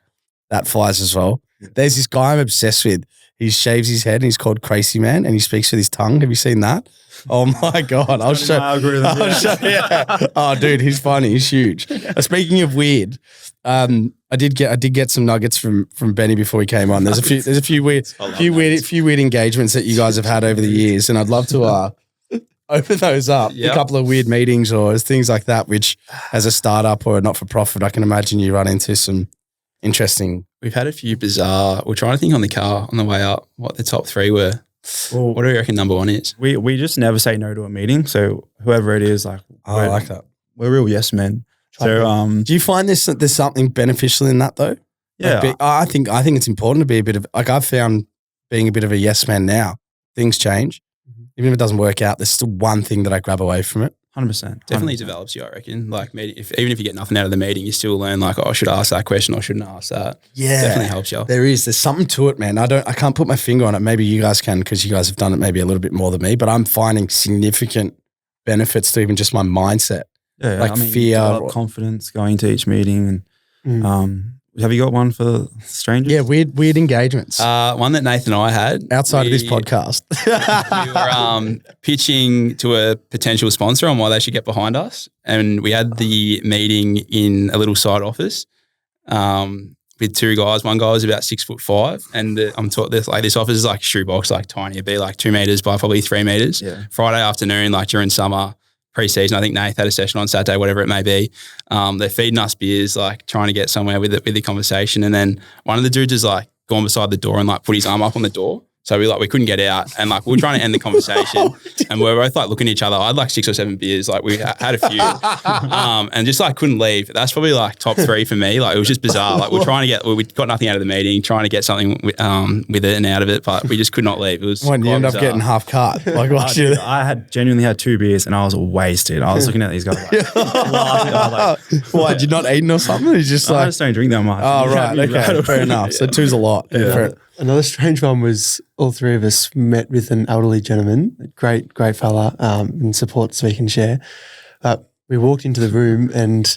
that flies as well. There's this guy I'm obsessed with. He shaves his head and he's called Crazy Man, and he speaks with his tongue. Have you seen that? Oh my God. I'll show you. Oh dude, he's funny. He's huge. Speaking of weird, I did get some nuggets from Benny before he came on. There's a few weird engagements that you guys have had over the years, and I'd love to open those up. Yep. A couple of weird meetings or things like that, which as a startup or a not-for-profit, I can imagine you run into some interesting. We've had a few bizarre. We're trying to think on the car on the way up what the top three were. Well, what do you reckon number one is? We just never say no to a meeting. So whoever it is, like I like that. We're real yes men. So do you find there's something beneficial in that though? Yeah, like, I think it's important to be a bit of like I've found being a bit of a yes man now. Things change. Even if it doesn't work out, there's still one thing that I grab away from it. 100%. Definitely develops you, I reckon. Like, even if you get nothing out of the meeting, you still learn like, oh, I should ask that question or shouldn't ask that. Yeah. Definitely helps you. There's something to it, man. I can't put my finger on it. Maybe you guys can because you guys have done it maybe a little bit more than me, but I'm finding significant benefits to even just my mindset. Yeah, like fear, develop confidence going to each meeting. And have you got one for strangers? Yeah, weird engagements One that Nathan and I had outside of this podcast. We were pitching to a potential sponsor on why they should get behind us, and we had the meeting in a little side office with two guys. One guy was about 6'5", and I'm taught this office is like a shoebox, like tiny. It'd be like 2 meters by probably 3 meters. Yeah. Friday afternoon, like during summer. Pre-season, I think Nath had a session on Saturday, whatever it may be. They're feeding us beers, like trying to get somewhere with the conversation. And then one of the dudes is like gone beside the door and like put his arm up on the door. So we couldn't get out, and like we were trying to end the conversation, and we were both like looking at each other. I had like 6 or 7 beers, like we had a few, and just like couldn't leave. That's probably like top 3 for me. Like it was just bizarre. Like we got nothing out of the meeting, trying to get something with it and out of it, but we just could not leave. It was when you end up getting half cut. Like I had genuinely had 2 beers and I was wasted. I was looking at these guys like, why, did you not eating or something? You just I just don't drink that much. Oh, right. Okay, fair enough. So 2's a lot. Yeah. Another strange one was all 3 of us met with an elderly gentleman, great fella, and support Speak and Share. We walked into the room and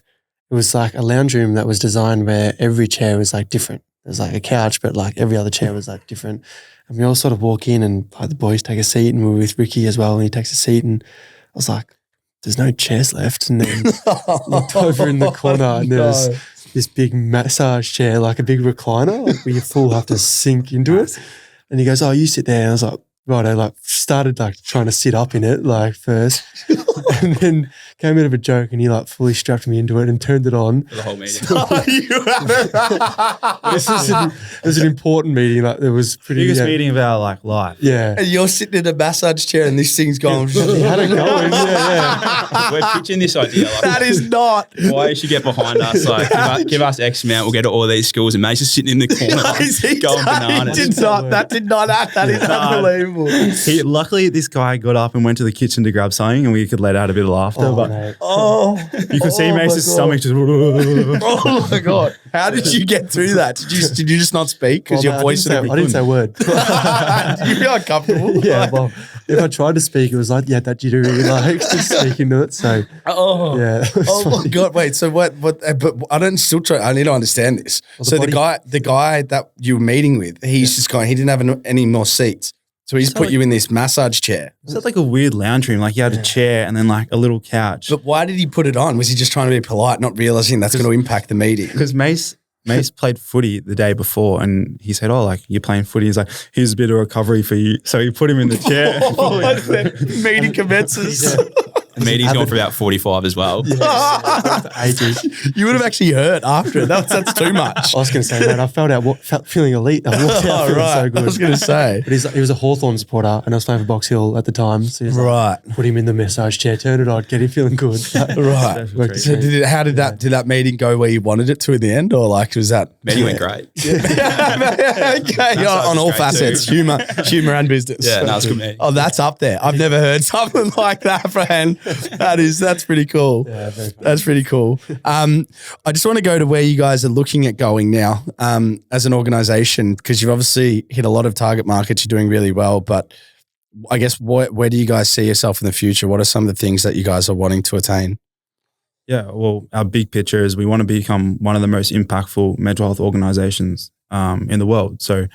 it was like a lounge room that was designed where every chair was like different. There was like a couch, but like every other chair was like different. And we all sort of walk in and like the boys take a seat, and we were with Ricky as well, and he takes a seat, and I was like, there's no chairs left. And then looked over in the corner and there was this big massage chair, like a big recliner, like where you full have to sink into it. And he goes, oh, you sit there. And I was like, right, I like started like trying to sit up in it like first, and then came out of a joke, and he like fully strapped me into it and turned it on. For the whole meeting. It was an important meeting. Like it was pretty biggest meeting of our like life. Yeah. And you're sitting in a massage chair and this thing's going. He had it going. Yeah. We're pitching this idea. Like, That is not. why you should get behind us. Like, give us X amount, we'll get all these schools. And Mate's just sitting in the corner, like, going bananas. That did not happen. That is unbelievable. Luckily, this guy got up and went to the kitchen to grab something, and we could let out a bit of laughter. Oh, but mate. you could see Mace's stomach just. Oh my God. How did you get through that? Did you just not speak because Well, your mate, voice I didn't say a word. Did you feel uncomfortable? Yeah, well, if I tried to speak, it was like, yeah, that you do really like just speaking to it. So, yeah. it was Oh my funny. God! Wait. So what? But I don't still try. I need to understand this. Well, So the guy that you were meeting with, he's just going. He didn't have any more seats, so he's put you in this massage chair. Is that like a weird lounge room? Like you had a chair and then like a little couch. But why did he put it on? Was he just trying to be polite, not realizing that's going to impact the meeting? Because Mace played footy the day before, and he said, "Oh, like you're playing footy." He's like, "Here's a bit of recovery for you." So he put him in the chair. Meeting commences. The meeting's gone for about 45 as well. For ages. You would have actually heard after it. That's too much. I was going to say, man, I felt feeling elite. I walked out feeling so good. I was going to say. But he was a Hawthorn supporter, and I was playing for Box Hill at the time. So he was like, put him in the massage chair, turn it on, get him feeling good. Right. So how did that meeting go where you wanted it to in the end, or like was that Meeting went great. Okay, on all great facets, too. humor and business. Yeah, no, it's good meeting. Oh, that's up there. I've never heard something like that, Fran. That's pretty cool. Yeah, very funny. That's pretty cool. I just want to go to where you guys are looking at going now as an organization, because you've obviously hit a lot of target markets. You're doing really well, but I guess where do you guys see yourself in the future? What are some of the things that you guys are wanting to attain? Yeah, well, our big picture is we want to become one of the most impactful mental health organizations in the world. So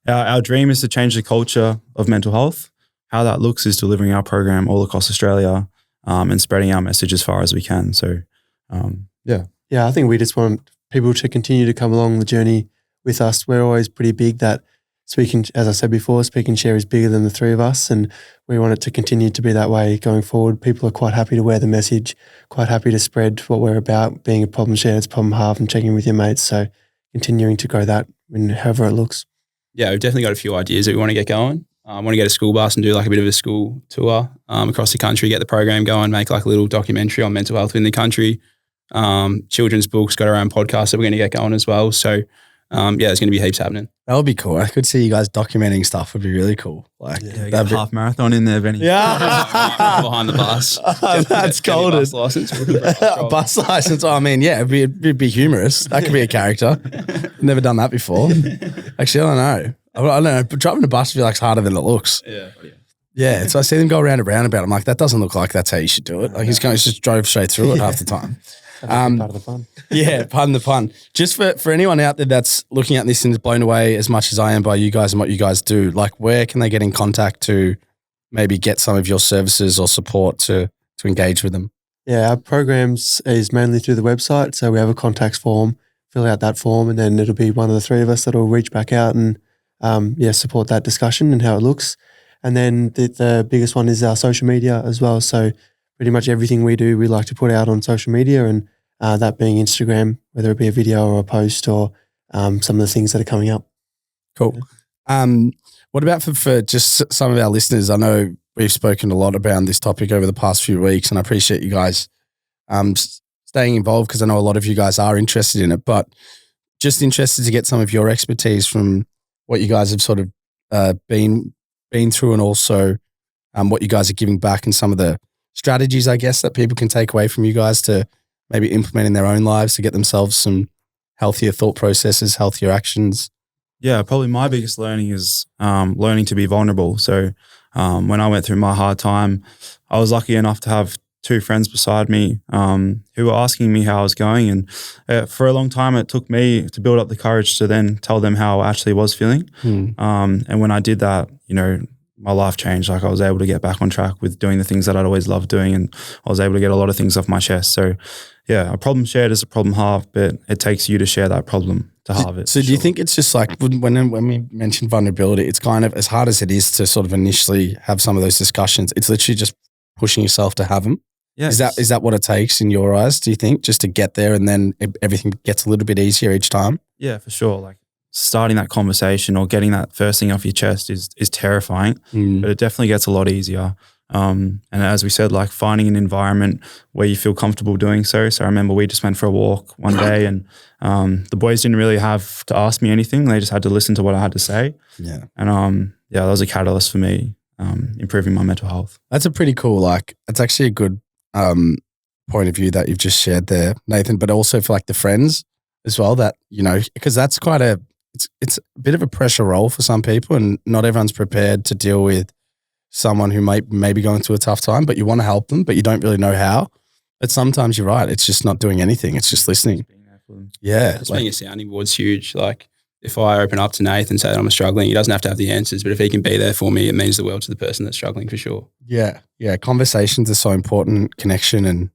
our dream is to change the culture of mental health. How that looks is delivering our program all across Australia and spreading our message as far as we can. So, yeah. Yeah, I think we just want people to continue to come along the journey with us. We're always pretty big that as I said before, Speak and Share is bigger than the 3 of us, and we want it to continue to be that way going forward. People are quite happy to wear the message, quite happy to spread what we're about, being a problem shared, it's problem halved, and checking with your mates. So continuing to grow that in however it looks. Yeah, we've definitely got a few ideas that we want to get going. I want to get a school bus and do like a bit of a school tour across the country, get the program going, make like a little documentary on mental health in the country. Children's books, got our own podcast that we're going to get going as well. So there's going to be heaps happening. That would be cool. I could see you guys documenting stuff. Would be really cool. Like, Yeah, get a half marathon in there, Benny. yeah. Behind the bus. That's Get me golden. Bus license. Bus license. I mean, yeah, it'd be humorous. That could be a character. Never done that before. Actually, I don't know. I don't know. But driving a bus feels like harder than it looks. Yeah. Yeah. So I see them go around a roundabout. I'm like, that doesn't look like that's how you should do it. Like he's just drove straight through it half the time. That's part of the fun. Yeah, pardon the pun. Just for anyone out there that's looking at this and is blown away as much as I am by you guys and what you guys do, like where can they get in contact to maybe get some of your services or support to engage with them? Yeah, our programs is mainly through the website. So we have a contacts form, fill out that form, and then it'll be one of the three of us that'll reach back out and support that discussion and how it looks. And then the biggest one is our social media as well. So pretty much everything we do, we like to put out on social media, and that being Instagram, whether it be a video or a post or some of the things that are coming up. Cool. What about for just some of our listeners? I know we've spoken a lot about this topic over the past few weeks, and I appreciate you guys staying involved because I know a lot of you guys are interested in it, but just interested to get some of your expertise from what you guys have sort of been through, and also what you guys are giving back and some of the strategies, I guess, that people can take away from you guys to maybe implement in their own lives to get themselves some healthier thought processes, healthier actions. Yeah, probably my biggest learning is learning to be vulnerable. So when I went through my hard time, I was lucky enough to have two friends beside me who were asking me how I was going. And for a long time, it took me to build up the courage to then tell them how I actually was feeling. And when I did that, my life changed. Like I was able to get back on track with doing the things that I'd always loved doing, and I was able to get a lot of things off my chest. So yeah, a problem shared is a problem halved, but it takes you to share that problem to halve it. So do you think it's just like when we mentioned vulnerability, it's kind of as hard as it is to sort of initially have some of those discussions, it's literally just pushing yourself to have them? Yeah. Is that what it takes in your eyes, do you think, just to get there and then everything gets a little bit easier each time? Yeah, for sure. Like starting that conversation or getting that first thing off your chest is terrifying, but it definitely gets a lot easier. And as we said, like finding an environment where you feel comfortable doing so. So I remember we just went for a walk one day, and the boys didn't really have to ask me anything. They just had to listen to what I had to say. Yeah. And that was a catalyst for me improving my mental health. That's a pretty cool, it's actually a good point of view that you've just shared there, Nathan, but also for like the friends as well, that, because that's quite it's a bit of a pressure role for some people, and not everyone's prepared to deal with someone who may be going through a tough time, but you want to help them, but you don't really know how. But sometimes you're right. It's just not doing anything. It's just listening. Yeah. Just being a sounding board's huge. Like if I open up to Nathan and say that I'm struggling, he doesn't have to have the answers, but if he can be there for me, it means the world to the person that's struggling for sure. Yeah. Yeah. Conversations are so important, connection and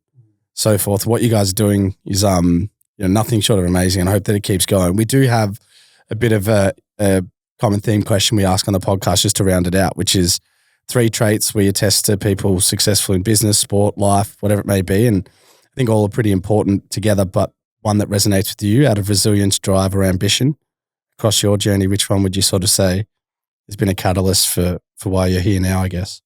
so forth. What you guys are doing is, nothing short of amazing, and I hope that it keeps going. We do have a bit of a common theme question we ask on the podcast just to round it out, which is 3 traits we attest to people successful in business, sport, life, whatever it may be. And I think all are pretty important together, but one that resonates with you out of resilience, drive or ambition across your journey, which one would you sort of say has been a catalyst for why you're here now, I guess?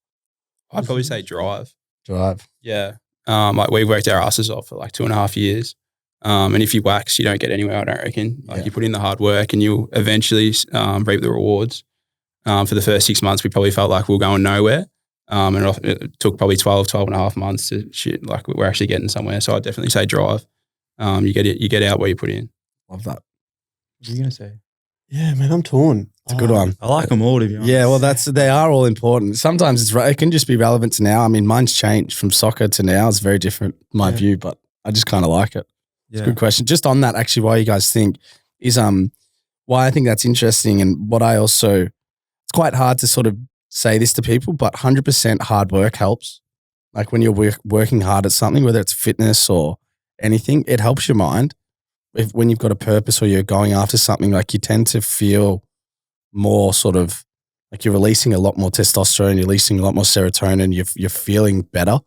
I'd probably say drive. Drive. Yeah. Like we've worked our asses off for like 2.5 years. And if you wax, you don't get anywhere, I don't reckon. Like you put in the hard work and you'll eventually reap the rewards. For the first 6 months, we probably felt like we were going nowhere. And it took probably 12.5 months to shit, like we're actually getting somewhere. So I'd definitely say drive. You get out what you put in. Love that. What are you going to say? Yeah, man, I'm torn. It's a good one. I like them all, to be honest. Yeah, well, they are all important. Sometimes it can just be relevant to now. I mean, mine's changed from soccer to now. It's very different, my view, but I just kind of like it. It's a good question. Just on that, actually, why you guys think is why I think that's interesting, and what I also, it's quite hard to sort of say this to people, but 100% hard work helps. Like when you're working hard at something, whether it's fitness or anything, it helps your mind. When you've got a purpose or you're going after something, like you tend to feel more sort of like you're releasing a lot more testosterone, you're releasing a lot more serotonin, you're feeling better.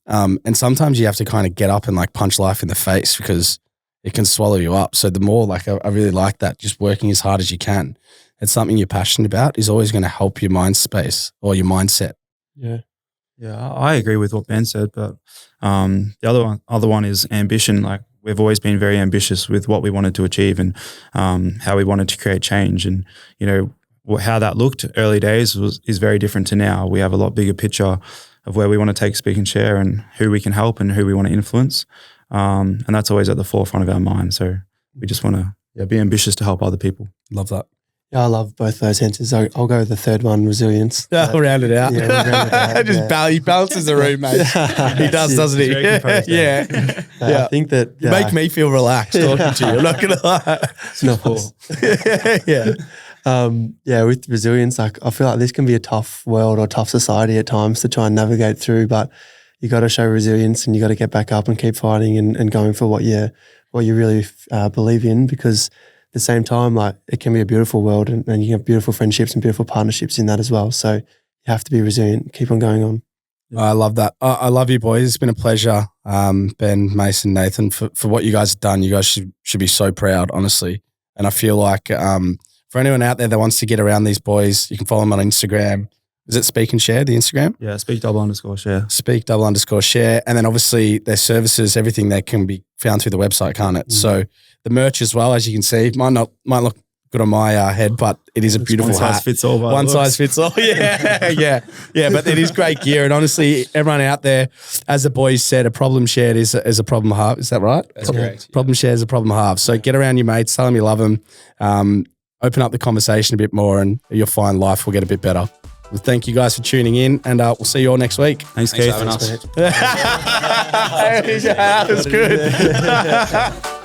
And sometimes you have to kind of get up and like punch life in the face because it can swallow you up. So the more I really like that, just working as hard as you can. It's something you're passionate about is always going to help your mind space or your mindset. Yeah. Yeah, I agree with what Ben said, but the other one is ambition. Like we've always been very ambitious with what we wanted to achieve and how we wanted to create change. And, you know, how that looked early days is very different to now. We have a lot bigger picture of where we want to take Speak and Share and who we can help and who we want to influence. And that's always at the forefront of our mind. So we just want to be ambitious to help other people. Love that. Yeah, I love both those answers. I'll go with the third one, resilience. We'll round it out. Yeah, we'll round it out, Just he balances the room, mate. He does, doesn't he? Yeah. I think that You make me feel relaxed talking to you. I'm not going to lie. it's nice. Yeah, with resilience, like I feel like this can be a tough world or tough society at times to try and navigate through, but you got to show resilience and you got to get back up and keep fighting and going for what you really believe in, because at the same time, like it can be a beautiful world and you have beautiful friendships and beautiful partnerships in that as well. So you have to be resilient, keep on going on. I love that. I love you boys. It's been a pleasure, Ben, Mason, Nathan, for what you guys have done. You guys should be so proud, honestly. And I feel like for anyone out there that wants to get around these boys, you can follow them on Instagram. Is it Speak and Share, the Instagram? Yeah, speak_share. Speak_share. And then obviously their services, everything that can be found through the website, can't it? So the merch as well, as you can see, might look good on my head, but it is a beautiful One hat. size fits all. One size fits all. Yeah. But it is great gear. And honestly, everyone out there, as the boys said, a problem shared is a problem halved. Is that right? That's correct. Problem shared is a problem halved. So get around your mates, tell them you love them, open up the conversation a bit more, and you'll find life will get a bit better. Well, thank you guys for tuning in, and we'll see you all next week. Thanks Thanks Keith. for having us. That was good.